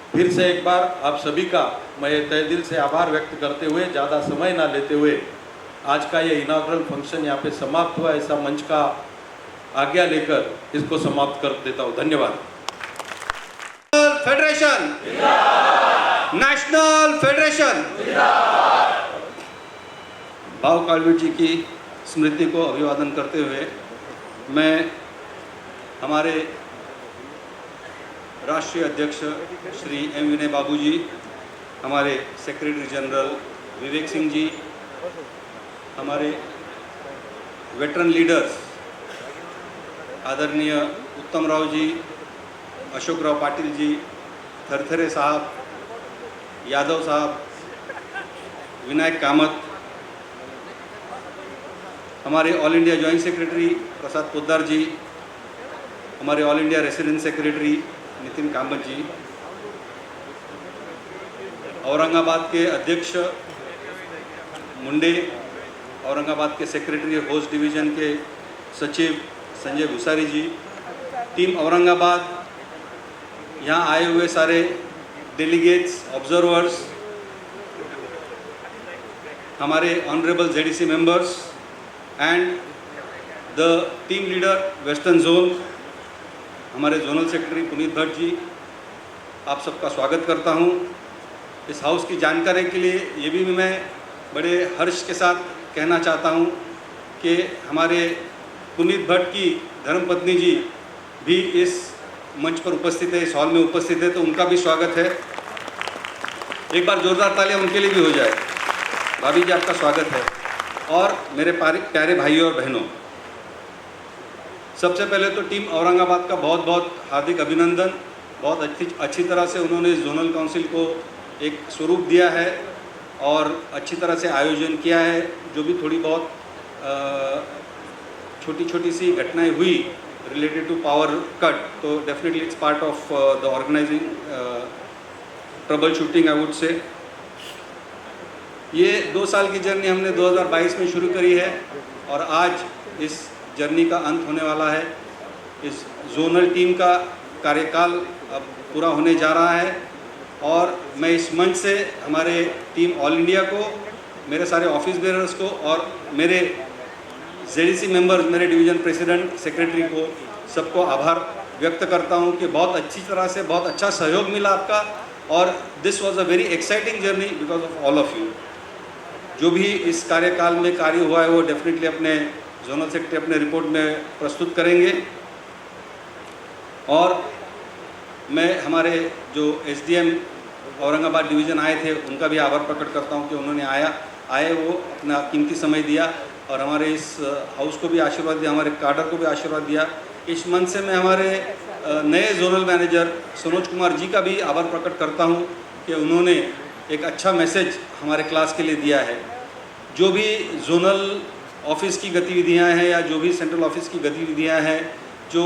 [SPEAKER 10] फिर से एक बार आप सभी का मैं तहे दिल से आभार व्यक्त करते हुए, ज़्यादा समय ना लेते हुए आज का ये इनाग्रल फंक्शन यहाँ पे समाप्त हुआ, ऐसा मंच का आज्ञा लेकर इसको समाप्त कर देता हूँ। धन्यवाद।
[SPEAKER 7] Federation, national federation. भाव कालवीर जी की स्मृति को अभिवादन करते हुए मैं हमारे राष्ट्रीय अध्यक्ष श्री एम विनय बाबू जी, हमारे सेक्रेटरी जनरल विवेक सिंह जी, हमारे वेटरन लीडर्स आदरणीय उत्तम राव जी, अशोक राव पाटिल जी, थरथरे साहब, यादव साहब, विनायक कामत, हमारे all India joint secretary Prasad Poddar ji, हमारे all India resident secretary Nitin Kamat ji, Aurangabad के अध्यक्ष मुंडे, औरंगाबाद के सेक्रेटरी होस्ट डिवीज़न के सचिव संजय भूसारी जी, टीम औरंगाबाद, यहाँ आए हुए सारे डेलीगेट्स, ऑब्जर्वर्स, हमारे honourable JDC members and the team leader western zone, हमारे जोनल सेक्रेटरी पुनीत भट्ट जी, आप सबका स्वागत करता हूँ। इस हाउस की जानकारी के लिए ये भी मैं बड़े हर्ष के साथ कहना चाहता हूँ कि हमारे पुनीत भट्ट की धर्मपत्नी जी भी इस मंच पर उपस्थित है, इस हॉल में उपस्थित है, तो उनका भी स्वागत है। एक बार जोरदार तालियां उनके लिए भी हो जाए। भाभी जी, आपका स्वागत है। और मेरे प्यारे भाइयों और बहनों, सबसे पहले तो टीम औरंगाबाद का बहुत बहुत हार्दिक अभिनंदन। बहुत अच्छी तरह से उन्होंने इस जोनल काउंसिल को एक स्वरूप दिया है और अच्छी तरह से आयोजन किया है। जो भी थोड़ी बहुत छोटी छोटी सी घटनाएं हुई रिलेटेड टू पावर कट, तो definitely it's part of the organizing troubleshooting, I would say. ये 2 साल की जर्नी हमने 2022 में शुरू करी है और आज इस जर्नी का अंत होने वाला है। इस जोनल टीम का कार्यकाल अब पूरा होने जा रहा है और मैं इस मंच से हमारे टीम ऑल इंडिया को, मेरे सारे ऑफिस बेरर्स को और मेरे जेडीसी मेंबर्स, मेरे डिवीज़न प्रेसिडेंट, सेक्रेटरी को, सबको आभार व्यक्त करता हूं कि बहुत अच्छी तरह से बहुत अच्छा सहयोग मिला आपका और this was a very exciting journey because of all of you. जो भी इस कार्यकाल में कार्य हुआ है वो डेफिनेटली अपने जोनल सेक्रेटरी अपने रिपोर्ट में प्रस्तुत करेंगे। और मैं हमारे जो एसडीएम औरंगाबाद डिवीज़न आए थे उनका भी आभार प्रकट करता हूं कि उन्होंने आए वो अपना कीमती समय दिया और हमारे इस हाउस को भी आशीर्वाद दिया, हमारे काडर को भी आशीर्वाद दिया। इस मंच से मैं हमारे नए जोनल मैनेजर सनोज कुमार जी का भी आभार प्रकट करता हूं कि उन्होंने एक अच्छा मैसेज हमारे क्लास के लिए दिया है। जो भी जोनल ऑफिस की गतिविधियां हैं या जो भी सेंट्रल ऑफिस की गतिविधियां हैं, जो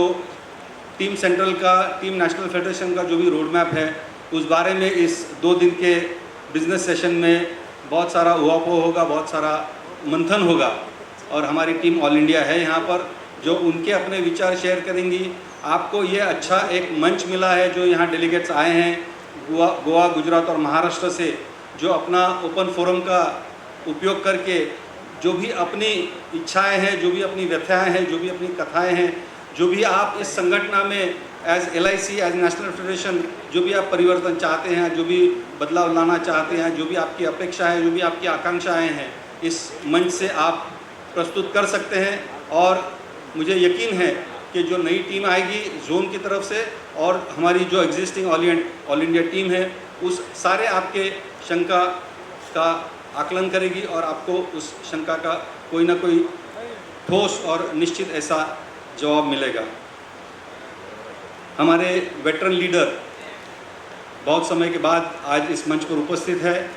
[SPEAKER 7] टीम सेंट्रल का, टीम नेशनल फेडरेशन का जो भी रोड मैप है, उस बारे में इस 2 दिन के बिजनेस सेशन में
[SPEAKER 10] बहुत सारा उहापोह होगा, बहुत सारा मंथन होगा और हमारी टीम ऑल इंडिया है यहाँ पर जो उनके अपने विचार शेयर करेंगी। आपको ये अच्छा एक मंच मिला है जो यहाँ डेलीगेट्स आए हैं गोवा, गुजरात और महाराष्ट्र से, जो अपना ओपन फोरम का उपयोग करके जो भी अपनी इच्छाएं हैं, जो भी अपनी व्यथाएं हैं, जो भी अपनी कथाएं हैं, जो भी आप इस संगठन में as LIC, as national federation जो भी आप परिवर्तन चाहते हैं, जो भी बदलाव लाना चाहते हैं, जो भी आपकी अपेक्षा है, जो भी आपकी आकांक्षाएं हैं, इस मंच से आप प्रस्तुत कर सकते हैं। और मुझे यकीन है कि जो नई टीम आएगी जोन की तरफ से और हमारी जो एग्जिस्टिंग ऑल इंडिया टीम है, उस सारे आपके शंका का आकलन करेगी और आपको उस शंका का कोई ना कोई ठोस और निश्चित ऐसा जवाब मिलेगा। हमारे वेटरन लीडर बहुत समय के बाद आज इस मंच पर उपस्थित है।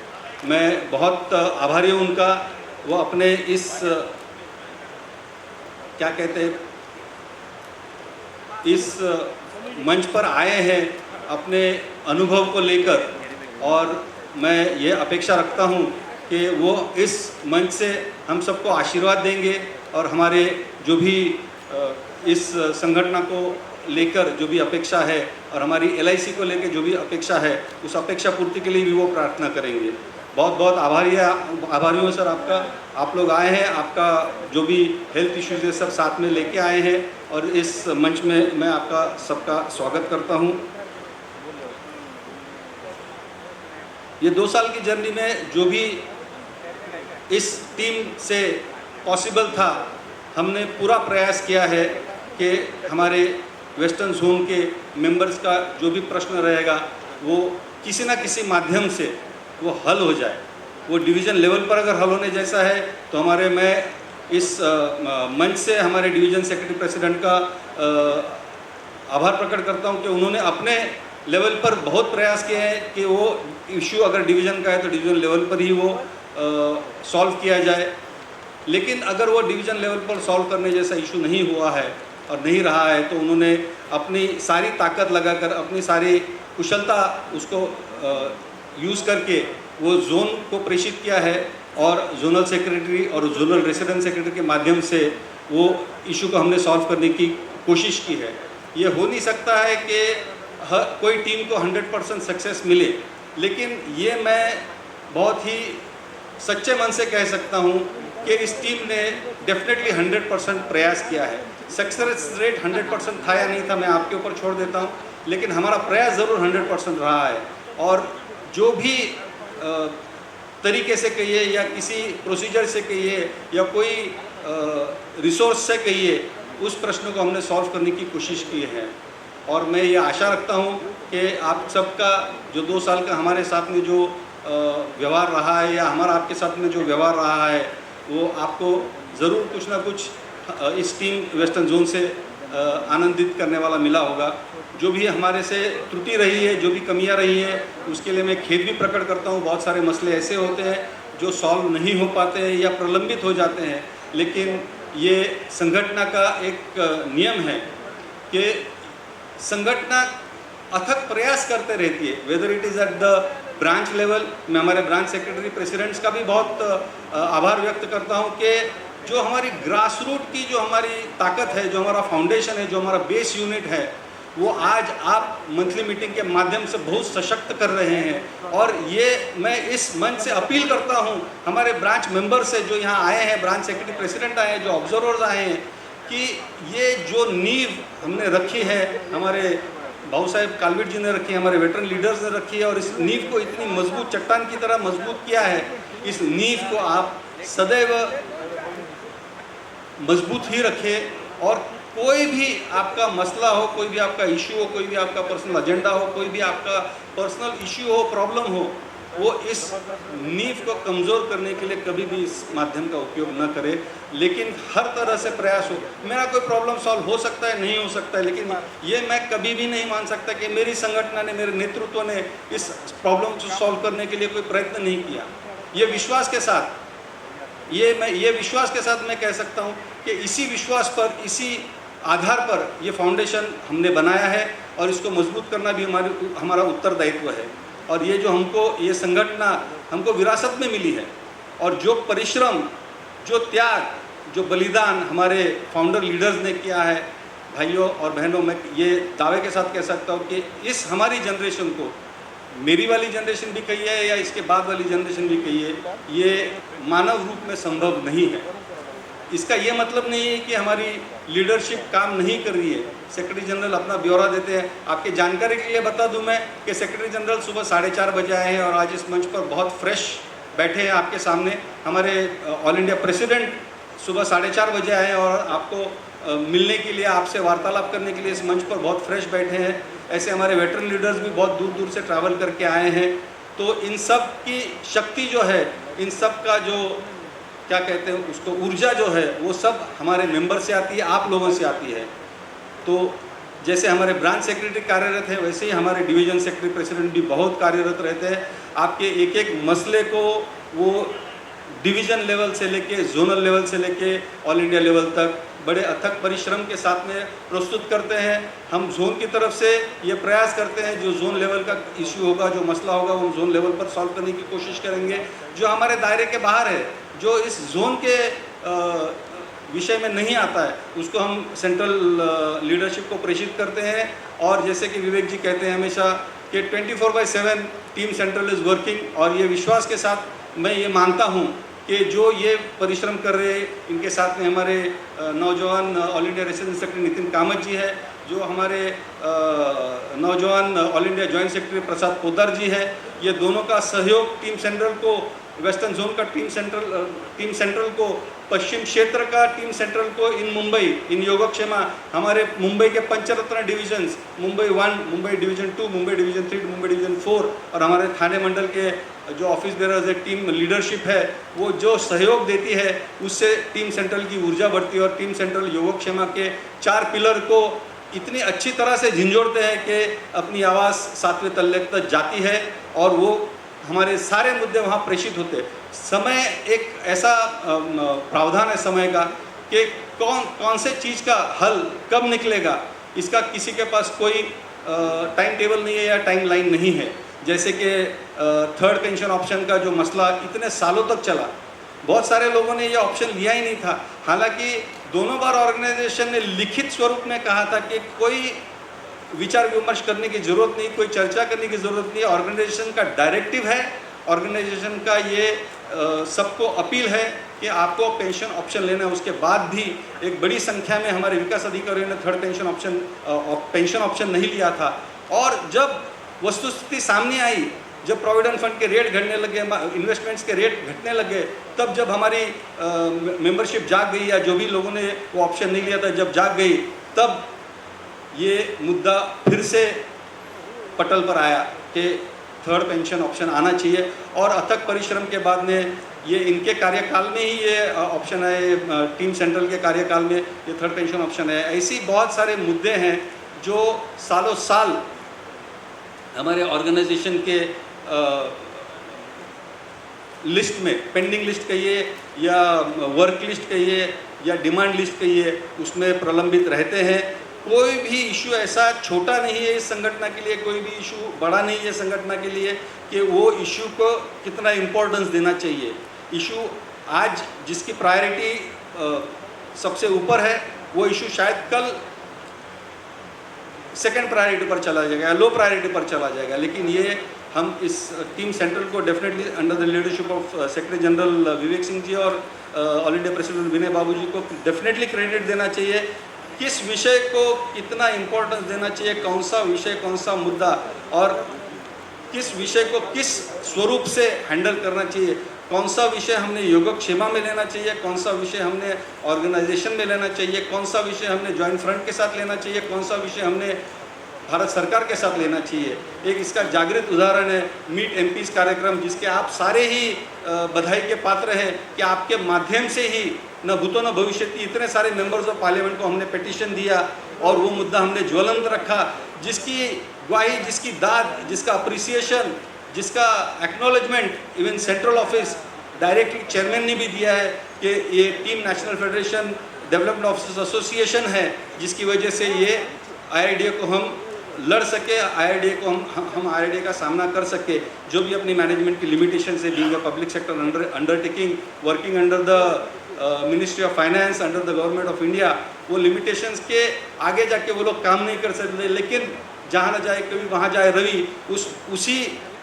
[SPEAKER 10] मैं बहुत आभारी हूँ उनका। वो अपने इस क्या कहते हैं, इस मंच पर आए हैं अपने अनुभव को लेकर, और मैं ये अपेक्षा रखता हूँ कि वो इस मंच से हम सबको आशीर्वाद देंगे और हमारे जो भी इस संगठन को लेकर जो भी अपेक्षा है और हमारी LIC को लेकर जो भी अपेक्षा है, उस अपेक्षा पूर्ति के लिए भी वो प्रार्थना करेंगे। बहुत बहुत आभारी हूँ सर आपका। आप लोग आए हैं, आपका जो भी हेल्थ इश्यूज है सब साथ में लेके आए हैं और इस मंच में मैं आपका सबका स्वागत करता हूँ। ये 2 साल की जर्नी में जो भी इस टीम से पॉसिबल था, हमने पूरा प्रयास किया है कि हमारे वेस्टर्न जोन के मेंबर्स का जो भी प्रश्न रहेगा वो किसी ना किसी माध्यम से वो हल हो जाए। वो डिवीज़न लेवल पर अगर हल होने जैसा है तो मैं इस मंच से हमारे डिवीज़न सेक्रेटरी प्रेसिडेंट का आभार प्रकट करता हूँ कि उन्होंने अपने लेवल पर बहुत प्रयास किए हैं कि वो इशू अगर डिवीज़न का है तो डिवीज़न लेवल पर ही वो सॉल्व किया जाए। लेकिन अगर वो डिवीज़न लेवल पर सॉल्व करने जैसा इशू नहीं हुआ है और नहीं रहा है तो उन्होंने अपनी सारी ताकत लगाकर, अपनी सारी कुशलता उसको यूज़ करके वो जोन को प्रेषित किया है और जोनल सेक्रेटरी और जोनल रेसिडेंट सेक्रेटरी के माध्यम से वो इशू को हमने सॉल्व करने की कोशिश की है। ये हो नहीं सकता है कि कोई टीम को 100% सक्सेस मिले, लेकिन ये मैं बहुत ही सच्चे मन से कह सकता हूँ कि इस टीम ने डेफिनेटली 100% प्रयास किया है। सक्सेस रेट 100% था या नहीं था मैं आपके ऊपर छोड़ देता हूँ, लेकिन हमारा प्रयास ज़रूर 100% रहा है। और जो भी तरीके से कहिए या किसी प्रोसीजर से कहिए या कोई रिसोर्स से कहिए, उस प्रश्न को हमने सॉल्व करने की कोशिश की है। और मैं ये आशा रखता हूँ कि आप सबका जो 2 साल का हमारे साथ में जो व्यवहार रहा है या हमारा आपके साथ में जो व्यवहार रहा है वो आपको ज़रूर कुछ ना कुछ इस टीम वेस्टर्न जोन से आनंदित करने वाला मिला होगा। जो भी हमारे से त्रुटि रही है, जो भी कमियां रही हैं, उसके लिए मैं खेद भी प्रकट करता हूँ। बहुत सारे मसले ऐसे होते हैं जो सॉल्व नहीं हो पाते हैं या प्रलंबित हो जाते हैं, लेकिन ये संगठन का एक नियम है कि संगठन अथक प्रयास करते रहती है, whether it is at the branch level. मैं हमारे ब्रांच सेक्रेटरी प्रेसिडेंट्स का भी बहुत आभार व्यक्त करता हूँ कि जो हमारी ग्रास रूट की जो हमारी ताकत है, जो हमारा फाउंडेशन है, जो हमारा बेस यूनिट है, वो आज आप मंथली मीटिंग के माध्यम से बहुत सशक्त कर रहे हैं। और ये मैं इस मंच से अपील करता हूँ हमारे ब्रांच मेंबर से जो यहाँ आए हैं, ब्रांच सेक्रेटरी प्रेसिडेंट आए हैं, जो ऑब्जर्वर्स आए हैं, कि ये जो नींव हमने रखी है, हमारे भाऊ साहेब कालवीट जी ने रखी है, हमारे वेटरन लीडर्स ने रखी है, और इस नींव को इतनी मजबूत चट्टान की तरह मजबूत किया है। इस नींव को आप सदैव मजबूत ही रखें और कोई भी आपका मसला हो, कोई भी आपका इशू हो, कोई भी आपका पर्सनल एजेंडा हो, कोई भी आपका पर्सनल इशू हो, प्रॉब्लम हो, वो इस नींव को कमज़ोर करने के लिए कभी भी इस माध्यम का उपयोग न करे। लेकिन हर तरह से प्रयास हो। मेरा कोई प्रॉब्लम सॉल्व हो सकता है, नहीं हो सकता है, लेकिन ये मैं कभी भी नहीं मान सकता कि मेरी संगठन ने, मेरे नेतृत्व ने इस प्रॉब्लम को सॉल्व करने के लिए कोई प्रयत्न नहीं किया। ये विश्वास के साथ ये विश्वास के साथ मैं कह सकता हूँ कि इसी विश्वास पर, इसी आधार पर ये फाउंडेशन हमने बनाया है और इसको मजबूत करना भी हमारा उत्तरदायित्व है। और ये जो हमको ये संगठन हमको विरासत में मिली है। और जो परिश्रम, जो त्याग, जो बलिदान हमारे फाउंडर लीडर्स ने किया है, भाइयों और बहनों, मैं ये दावे के साथ कह सकता हूँ कि इस हमारी जनरेशन को, मेरी वाली जनरेशन भी कही है या इसके बाद वाली जनरेशन भी कही है, ये मानव रूप में संभव नहीं है। इसका ये मतलब नहीं है कि हमारी लीडरशिप काम नहीं कर रही है। सेक्रेटरी जनरल अपना ब्यौरा देते हैं। आपके जानकारी के लिए बता दूं मैं कि सेक्रेटरी जनरल सुबह 4:30 बजे आए हैं और आज इस मंच पर बहुत फ्रेश बैठे हैं आपके सामने। हमारे ऑल इंडिया प्रेसिडेंट सुबह 4:30 बजे आए हैं और आपको मिलने के लिए, आपसे वार्तालाप करने के लिए इस मंच पर बहुत फ्रेश बैठे हैं। ऐसे हमारे वेटरन लीडर्स भी बहुत दूर दूर से ट्रैवल करके आए हैं। तो इन सब की शक्ति जो है, इन सब का जो क्या कहते हैं उसको, ऊर्जा जो है, वो सब हमारे मेंबर से आती है, आप लोगों से आती है। तो जैसे हमारे ब्रांच सेक्रेटरी कार्यरत हैं, वैसे ही हमारे डिवीजन सेक्रेटरी प्रेसिडेंट भी बहुत कार्यरत रहते हैं। आपके एक एक मसले को वो डिवीज़न लेवल से लेके, जोनल लेवल से लेके ऑल इंडिया लेवल तक बड़े अथक परिश्रम के साथ में प्रस्तुत करते हैं। हम जोन की तरफ से ये प्रयास करते हैं, जो जोन लेवल का इश्यू होगा, जो मसला होगा, वो जोन लेवल पर सॉल्व करने की कोशिश करेंगे। जो हमारे दायरे के बाहर है, जो इस जोन के विषय में नहीं आता है, उसको हम सेंट्रल लीडरशिप को प्रेषित करते हैं। और जैसे कि विवेक जी कहते हैं हमेशा कि 24/7 टीम सेंट्रल इज़ वर्किंग। और ये विश्वास के साथ मैं ये मानता हूँ कि जो ये परिश्रम कर रहे हैं, इनके साथ में हमारे नौजवान all India resident secretary Nitin Kamat ji है, जो हमारे नौजवान all India joint secretary Prasad Poddar ji है। ये दोनों का सहयोग टीम सेंट्रल को, वेस्टर्न जोन का टीम सेंट्रल को, पश्चिम क्षेत्र का टीम सेंट्रल को, इन मुंबई, इन योगक्षेमा, हमारे मुंबई के पंचरत्न divisions, Mumbai 1, Mumbai division 2, Mumbai division 3, Mumbai division 4 और हमारे थाने मंडल के जो ऑफिस बेरर्स है, टीम लीडरशिप है, वो जो सहयोग देती है, उससे टीम सेंट्रल की ऊर्जा बढ़ती है। और टीम सेंट्रल योगक्षेमा के 4 पिलर को इतनी अच्छी तरह से झंझोड़ते हैं कि अपनी आवाज़ 7वें तल्ले तक जाती है और वो हमारे सारे मुद्दे वहाँ प्रेषित होते हैं। समय एक ऐसा प्रावधान है समय का कि कौन से चीज़ का हल कब निकलेगा, इसका किसी के पास कोई टाइम टेबल नहीं है या टाइम लाइन नहीं है। जैसे कि थर्ड पेंशन ऑप्शन का जो मसला इतने सालों तक चला, बहुत सारे लोगों ने ये ऑप्शन लिया ही नहीं था। हालांकि दोनों बार ऑर्गेनाइजेशन ने लिखित स्वरूप में कहा था कि कोई विचार विमर्श करने की ज़रूरत नहीं, कोई चर्चा करने की ज़रूरत नहीं। ऑर्गेनाइजेशन का डायरेक्टिव है, ऑर्गेनाइजेशन का ये सबको अपील है कि आपको पेंशन ऑप्शन लेना है। उसके बाद भी एक बड़ी संख्या में हमारे विकास अधिकारियों ने थर्ड पेंशन ऑप्शन नहीं लिया था। और जब वस्तुस्थिति सामने आई, जब प्रोविडेंट फंड के रेट घटने लगे, इन्वेस्टमेंट्स के रेट घटने लगे, तब जब हमारी मेंबरशिप जाग गई, या जो भी लोगों ने वो ऑप्शन नहीं लिया था जब जाग गई, तब ये मुद्दा फिर से पटल पर आया कि थर्ड पेंशन ऑप्शन आना चाहिए। और अथक परिश्रम के बाद में ये इनके कार्यकाल में ही ये ऑप्शन है, टीम सेंट्रल के कार्यकाल में ये थर्ड पेंशन ऑप्शन है। ऐसी बहुत सारे मुद्दे हैं जो सालों साल हमारे ऑर्गेनाइजेशन के लिस्ट में, पेंडिंग लिस्ट कहिए या वर्क लिस्ट कहिए या डिमांड लिस्ट कहिए, उसमें प्रलंबित रहते हैं। कोई भी इशू ऐसा छोटा नहीं है इस संगठन के लिए, कोई भी इशू बड़ा नहीं है संगठन के लिए कि वो इशू को कितना इम्पोर्टेंस देना चाहिए। इशू आज जिसकी प्रायोरिटी सबसे ऊपर है, वो इशू शायद कल सेकंड प्रायोरिटी पर चला जाएगा, लो प्रायोरिटी पर चला जाएगा। लेकिन ये हम इस टीम सेंट्रल को definitely under the leadership of secretary general Vivek Singh ji और all India president Vinay Babu ji को डेफिनेटली क्रेडिट देना चाहिए। किस विषय को कितना इम्पोर्टेंस देना चाहिए, कौन सा विषय, कौन सा मुद्दा, और किस विषय को किस स्वरूप से हैंडल करना चाहिए, कौन सा विषय हमने योगक्षेमा में लेना चाहिए, कौन सा विषय हमने ऑर्गेनाइजेशन में लेना चाहिए, कौन सा विषय हमने जॉइंट फ्रंट के साथ लेना चाहिए, कौन सा विषय हमने भारत सरकार के साथ लेना चाहिए। एक इसका जागृत उदाहरण है मीट एमपीज कार्यक्रम, जिसके आप सारे ही बधाई के पात्र हैं कि आपके माध्यम से ही न भूतो न भविष्य इतने सारे मेंबर्स ऑफ पार्लियामेंट को हमने पिटीशन दिया और वो मुद्दा हमने ज्वलंत रखा, जिसकी ग्वाही, जिसकी दाद, जिसका अप्रिसिएशन, जिसका acknowledgement even central office directly chairman ने भी दिया है कि ये team national federation development officers association है, जिसकी वजह से ये IIDA को हम लड़ सके, IRDA को हम IRDA का सामना कर सके, जो भी अपनी मैनेजमेंट की लिमिटेशन से, being a public sector undertaking, working under the ministry of finance, under the government of India, वो लिमिटेशंस के आगे जाके वो लोग काम नहीं कर सकते। लेकिन जहाँ न जाए कभी वहाँ जाए रवि, उसी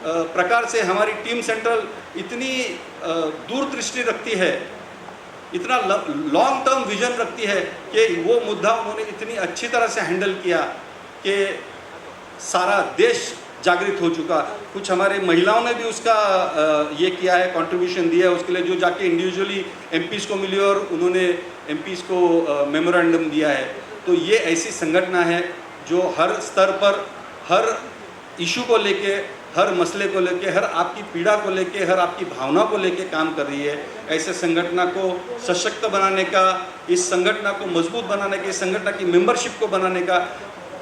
[SPEAKER 10] प्रकार से हमारी टीम सेंट्रल इतनी दूरदृष्टि रखती है, इतना लॉन्ग टर्म विजन रखती है कि वो मुद्दा उन्होंने इतनी अच्छी तरह से हैंडल किया कि सारा देश जागृत हो चुका। कुछ हमारे महिलाओं ने भी उसका ये किया है, कंट्रीब्यूशन दिया है उसके लिए, जो जाके इंडिविजुअली MPs को मिली और उन्होंने MPs को मेमोरेंडम दिया है। तो ये ऐसी संगठन है जो हर स्तर पर, हर इशू को लेके, हर मसले को लेके, हर आपकी पीड़ा को लेके, हर आपकी भावना को लेके काम कर रही है। ऐसे संगठन को सशक्त बनाने का, इस संगठन को मजबूत बनाने का, इस संगठन की मेंबरशिप को बनाने का,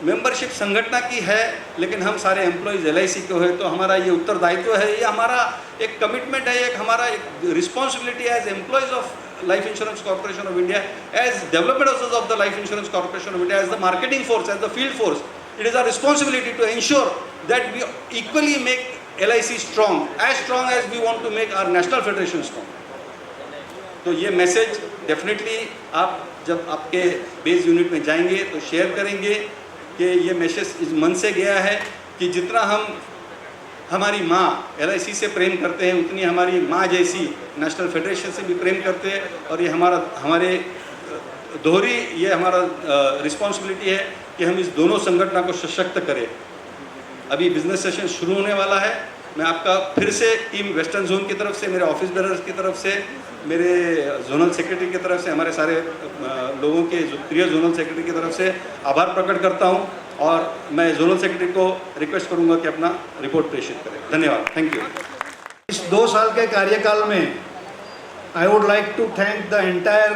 [SPEAKER 10] मेंबरशिप संगठन की है लेकिन हम सारे एम्प्लॉयज़ LIC के हैं, तो हमारा ये उत्तरदायित्व है, ये हमारा एक कमिटमेंट है, एक हमारा एक responsibility as employees of Life Insurance Corporation of India, as development officers of the Life Insurance Corporation of India, as the marketing force, as the field force. It is our responsibility to ensure that we equally make LIC strong as we want to make our national federation strong. तो ये message definitely आप जब आपके base unit में जाएंगे तो share करेंगे कि ये मैसेज इस मन से गया है कि जितना हम हमारी माँ LIC से प्रेम करते हैं, उतनी हमारी माँ जैसी नेशनल फेडरेशन से भी प्रेम करते हैं। और ये हमारे दोहरी ये हमारा रिस्पॉन्सिबिलिटी है कि हम इस दोनों संगठनों को सशक्त करें। अभी बिजनेस सेशन शुरू होने वाला है। मैं आपका फिर से टीम वेस्टर्न जोन की तरफ से, मेरे ऑफिस बेरर्स की तरफ से, मेरे जोनल सेक्रेटरी की तरफ से, हमारे सारे लोगों के प्रिय जोनल सेक्रेटरी की तरफ से आभार प्रकट करता हूं और मैं जोनल सेक्रेटरी को रिक्वेस्ट करूंगा कि अपना रिपोर्ट प्रेषित करें। धन्यवाद। Thank you.
[SPEAKER 7] इस 2 साल के कार्यकाल में I would like to thank the entire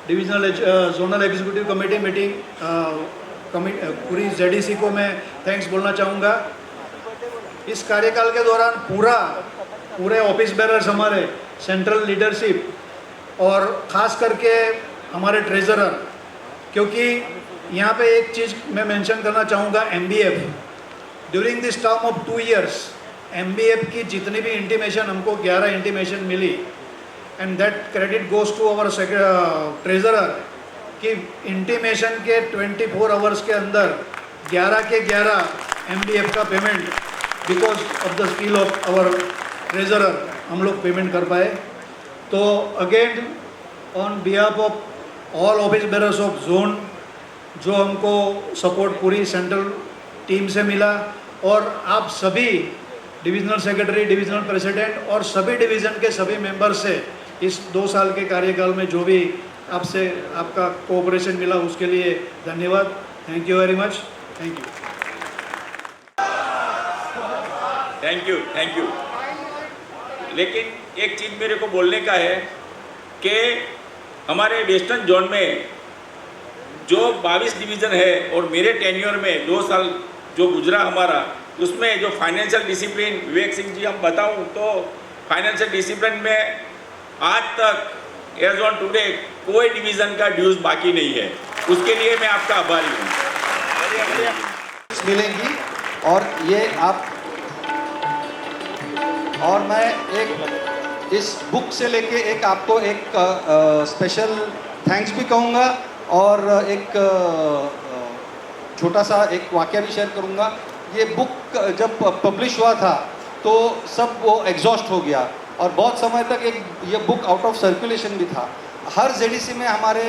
[SPEAKER 7] divisional zonal executive committee meeting, पूरी ZDC को मैं थैंक्स बोलना चाहूँगा। इस कार्यकाल के दौरान पूरे ऑफिस बेरर्स, हमारे सेंट्रल लीडरशिप और ख़ास करके हमारे ट्रेजरर, क्योंकि यहाँ पे एक चीज़ मैं मेंशन करना चाहूँगा, MBF during this term of 2 years MBF की जितनी भी इंटीमेशन, हमको 11 इंटीमेशन मिली, and that credit goes to our treasurer कि इंटीमेशन के 24 आवर्स के अंदर 11 के 11 MBF का payment because of the skill of our treasurer हम लोग पेमेंट कर पाए। तो again on behalf of all office bearers of zone, जो हमको सपोर्ट पूरी सेंट्रल टीम से मिला, और आप सभी डिविजनल सेक्रेटरी, डिविजनल प्रेसिडेंट और सभी डिवीज़न के सभी मेंबर से इस 2 साल के कार्यकाल में जो भी आपसे आपका कोऑपरेशन मिला उसके लिए धन्यवाद। Thank you very much. Thank you.
[SPEAKER 11] Thank you. लेकिन एक चीज़ मेरे को बोलने का है कि हमारे वेस्टर्न जोन में जो 22 डिवीज़न है और मेरे टेन्योर में 2 साल जो गुजरा हमारा, उसमें जो फाइनेंशियल डिसिप्लिन, विवेक सिंह जी हम बताऊं तो फाइनेंशियल डिसिप्लिन में आज तक एज ऑन टुडे कोई डिवीज़न का ड्यूज बाकी नहीं है। उसके लिए मैं आपका आभारी हूँ।
[SPEAKER 12] मिलेंगी और ये आप, और मैं एक इस बुक से लेके एक आपको एक स्पेशल थैंक्स भी कहूँगा और एक छोटा सा एक वाकया भी शेयर करूँगा। ये बुक जब पब्लिश हुआ था तो सब वो एग्जॉस्ट हो गया और बहुत समय तक एक ये बुक आउट ऑफ सर्कुलेशन भी था। हर ZDC में हमारे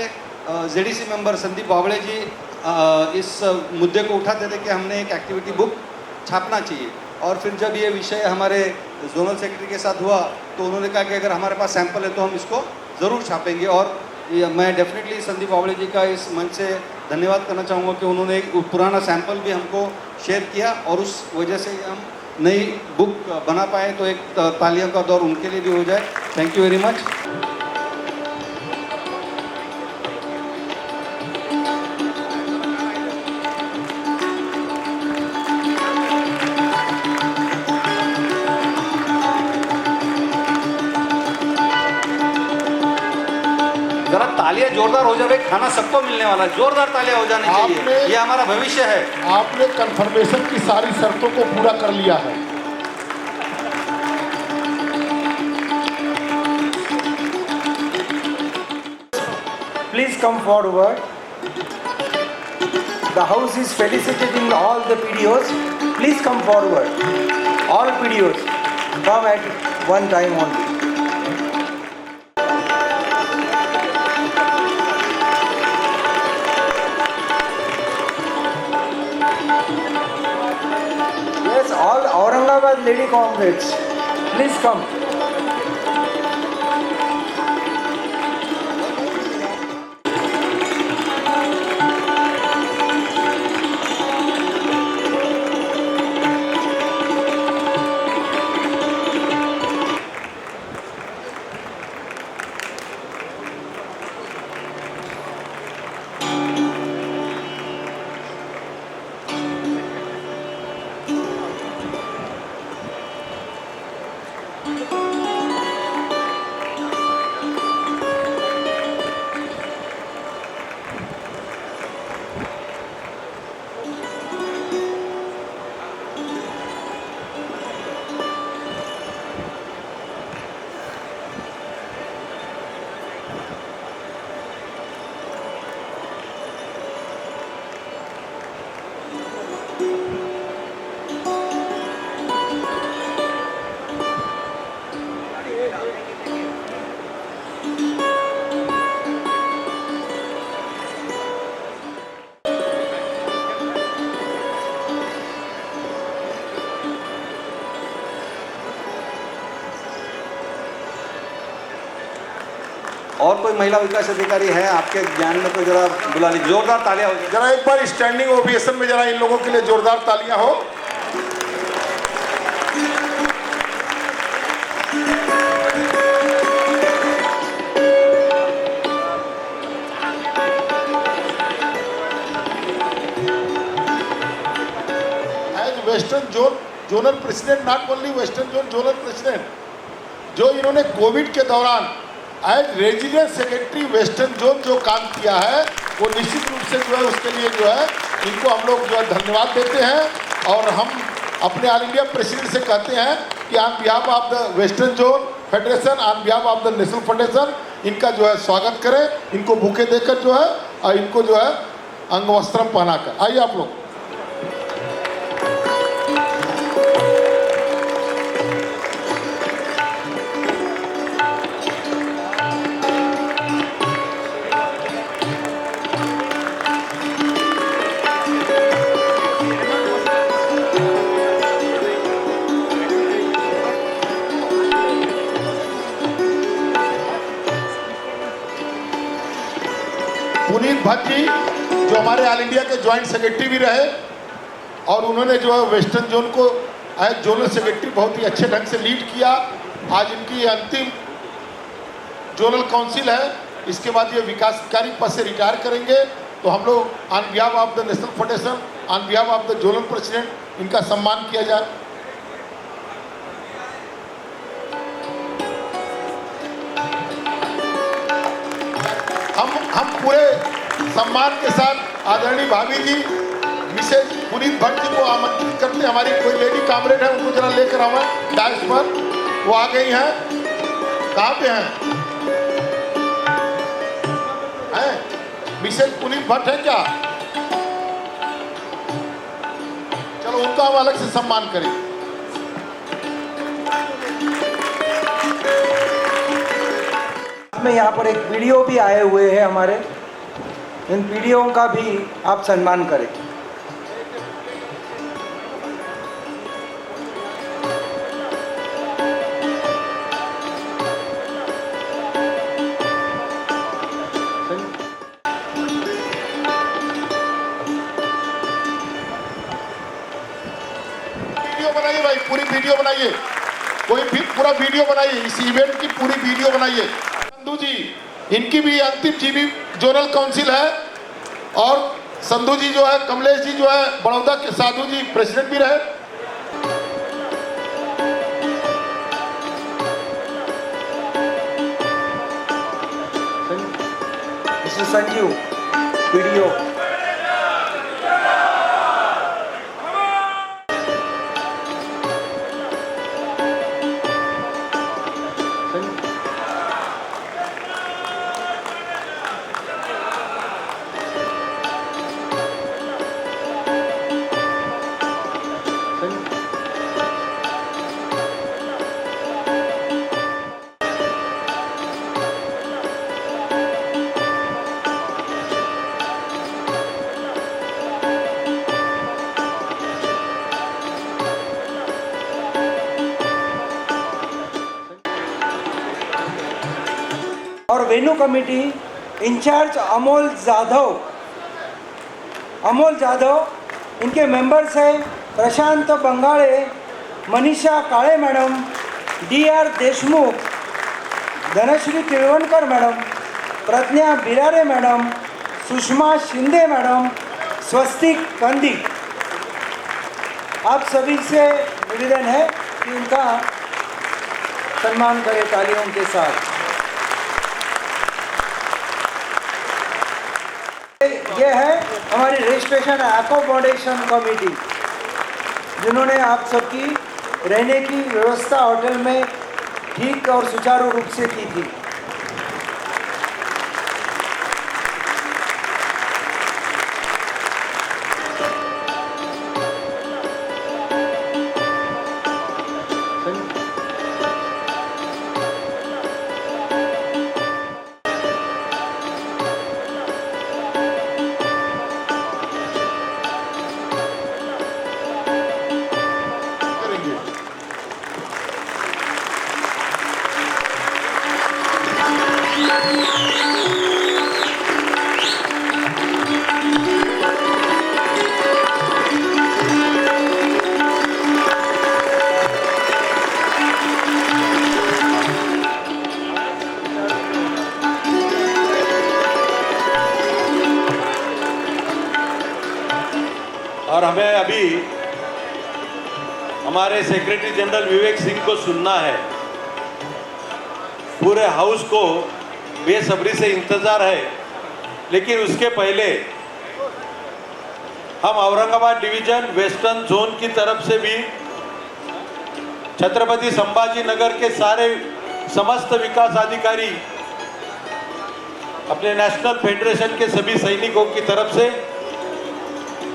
[SPEAKER 12] ZDC मेंबर संदीप बावड़े जी इस मुद्दे को उठाते थे कि हमने एक एक्टिविटी बुक छापना चाहिए। और फिर जब ये विषय हमारे जोनल सेक्रेटरी के साथ हुआ तो उन्होंने कहा कि अगर हमारे पास सैंपल है तो हम इसको ज़रूर छापेंगे। और मैं डेफिनेटली संदीप बावड़े जी का इस मंच से धन्यवाद करना चाहूँगा कि उन्होंने एक पुराना सैंपल भी हमको शेयर किया और उस वजह से हम नई बुक बना पाए। तो एक तालियों का दौर उनके लिए भी हो जाए। Thank you very much.
[SPEAKER 11] जरा ताली
[SPEAKER 12] तालियां जोरदार हो जाए, खाना सबको मिलने वाला है, जोरदार तालियां हो जानी चाहिए, ये हमारा भविष्य है।
[SPEAKER 9] आपने कंफर्मेशन की सारी शर्तों को पूरा कर लिया है।
[SPEAKER 7] Please come forward. The house is felicitating all the PDOs. Please come forward. All PDOs come at one time only. Yes, all Aurangabad lady comrades, please come.
[SPEAKER 12] और कोई महिला विकास अधिकारी है आपके ज्ञान में तो जरा बुला लीजिए, जोरदार तालियां हो।
[SPEAKER 9] जरा एक बार स्टैंडिंग ओवेशन में जरा इन लोगों के लिए जोरदार तालियां हो। As western zonal president, not only western zonal president, जो इन्होंने कोविड के दौरान as resident secretary western zone जो काम किया है, वो निश्चित रूप से जो है उसके लिए जो है इनको हम लोग जो है धन्यवाद देते हैं। और हम अपने ऑल इंडिया प्रेसिडेंट से कहते हैं कि on behalf of the western zone federation, on behalf of the national federation, इनका जो है स्वागत करें, इनको बुके देकर जो है और इनको जो है अंग वस्त्रम पहनाकर। आइए आप लोग। पुनीत भट्ट जी जो हमारे ऑल इंडिया के ज्वाइंट सेक्रेटरी भी रहे और उन्होंने जो है वेस्टर्न जोन को एज जोनल सेक्रेटरी बहुत ही अच्छे ढंग से लीड किया। आज इनकी अंतिम जोनल काउंसिल है, इसके बाद ये विकासकारी पद से रिटायर करेंगे। तो हम लोग on behalf of the national federation, on behalf of the zonal president इनका सम्मान किया जाए। हम पूरे सम्मान के साथ आदरणीय भाभी जी मिसेज पुनीत भट्ट जी को आमंत्रित करते हैं। हमारी कोई लेडी कामरेड है, उनको जरा लेकर आवे डाइस पर। वो आ गई हैं, कहाँ पे हैं? मिसेज पुनीत भट्ट है क्या? चलो उनका हम अलग से सम्मान करें।
[SPEAKER 7] में यहाँ पर एक पीडीओ भी आए हुए हैं हमारे, इन पीडीओ का भी आप सम्मान करें।
[SPEAKER 9] वीडियो बनाइए भाई, पूरी वीडियो बनाइए, कोई भी पूरा वीडियो बनाइए, इस इवेंट की पूरी वीडियो बनाइए। संधू जी, इनकी भी अंतिम जीबी जोनल काउंसिल है और संधू जी जो है, कमलेश जी जो है बड़ौदा के, साधु जी प्रेसिडेंट भी रहे।
[SPEAKER 7] Mr. Sanju, video. और venue committee incharge Amol Jadhav, इनके मेंबर्स हैं Prashant Bangale, Manisha Kale madam, DR Deshmukh, Dhanashree Tilwankar madam, Pragya Birare madam, Sushma Shinde madam, Swastik Kandi. आप सभी से निवेदन है कि इनका सम्मान करें तालियों के साथ। ये है हमारी रजिस्ट्रेशन अकोमोडेशन कमेटी, जिन्होंने आप सबकी रहने की व्यवस्था होटल में ठीक और सुचारू रूप से की थी।
[SPEAKER 10] और हमें अभी हमारे सेक्रेटरी जनरल विवेक सिंह को सुनना है। पूरे हाउस को बेसब्री से इंतजार है, लेकिन उसके पहले हम औरंगाबाद डिवीजन वेस्टर्न जोन की तरफ से भी छत्रपति संभाजी नगर के सारे समस्त विकास अधिकारी, अपने नेशनल फेडरेशन के सभी सैनिकों की तरफ से,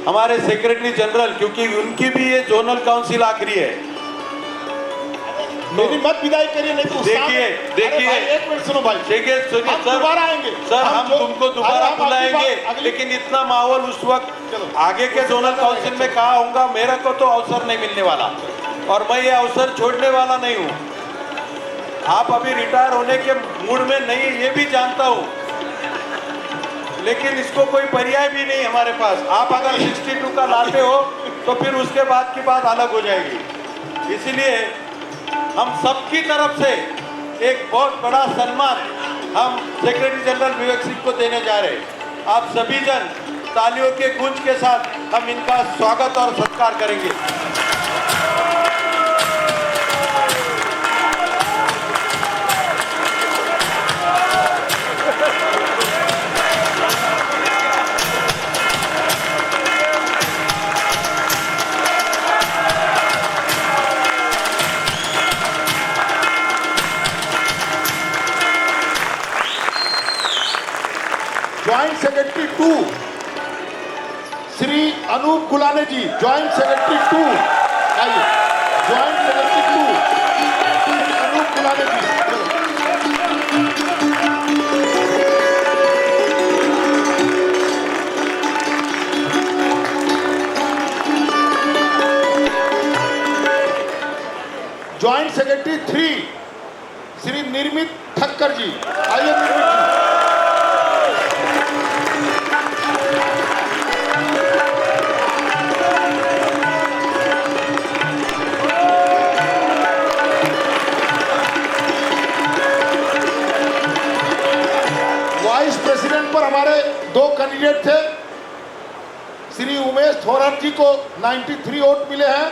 [SPEAKER 10] हमारे सेक्रेटरी जनरल, क्योंकि उनकी भी ये जोनल काउंसिल आखिरी है।
[SPEAKER 9] मेरी मत विदाई करिए, नहीं तो
[SPEAKER 10] देखिए
[SPEAKER 9] एक मिनट सुनो भाई,
[SPEAKER 10] देखिए सुनिए सर,
[SPEAKER 9] दोबारा आएंगे
[SPEAKER 10] सर, हम तुमको दोबारा बुलाएंगे, लेकिन इतना माहौल उस वक्त आगे के जोनल काउंसिल में कहा होगा, मेरे को तो अवसर नहीं मिलने वाला और मैं ये अवसर छोड़ने वाला नहीं हूँ। आप अभी रिटायर होने के मूड में नहीं, ये भी जानता हूँ, लेकिन इसको कोई पर्याय भी नहीं हमारे पास। आप अगर 62 का लाते हो तो फिर उसके बाद की बात अलग हो जाएगी। इसलिए हम सबकी तरफ से एक बहुत बड़ा सम्मान हम सेक्रेटरी जनरल विवेक सिंह को देने जा रहे हैं। आप सभी जन तालियों के गूंज के साथ हम इनका स्वागत और सत्कार करेंगे।
[SPEAKER 9] ज्वाइंट सेक्रेटरी 2 श्री अनूप गुलाने जी, ज्वाइंट सेक्रेटरी 2, आइए। ज्वाइंट सेक्रेटरी 2 अनूप गुलाने जी। ज्वाइंट सेक्रेटरी 3 श्री निर्मित ठक्कर जी, आइए निर्मित जी। वाइस प्रेसिडेंट पर हमारे 2 कैंडिडेट थे। श्री उमेश थोराट जी को 93 वोट मिले हैं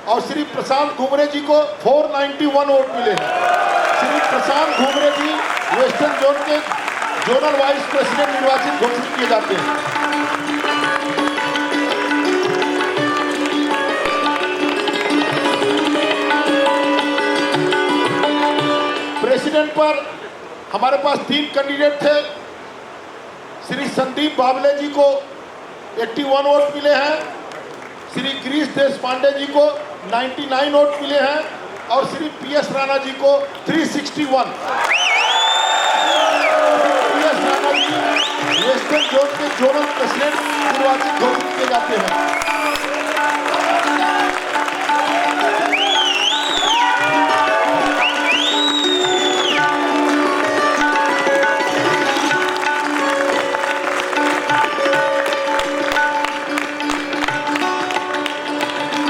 [SPEAKER 9] और श्री प्रशांत घुमरे जी को 491 वोट मिले हैं। श्री प्रशांत घुमरे जी वेस्टर्न जोन के जोनल वाइस प्रेसिडेंट निर्वाचित घोषित किए जाते हैं। प्रेसिडेंट पर हमारे पास 3 कैंडिडेट थे। श्री संदीप बाबले जी को 81 वोट मिले हैं, श्री गिरीश देश पांडे जी को 99 वोट मिले हैं और श्री PS राणा जी को 361। PS Rana ji western zone के जोनल प्रेसिडेंट निर्वाचित घोषित किए जाते हैं।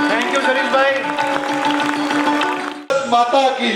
[SPEAKER 7] थैंक यू शरीफ भाई।
[SPEAKER 9] माता की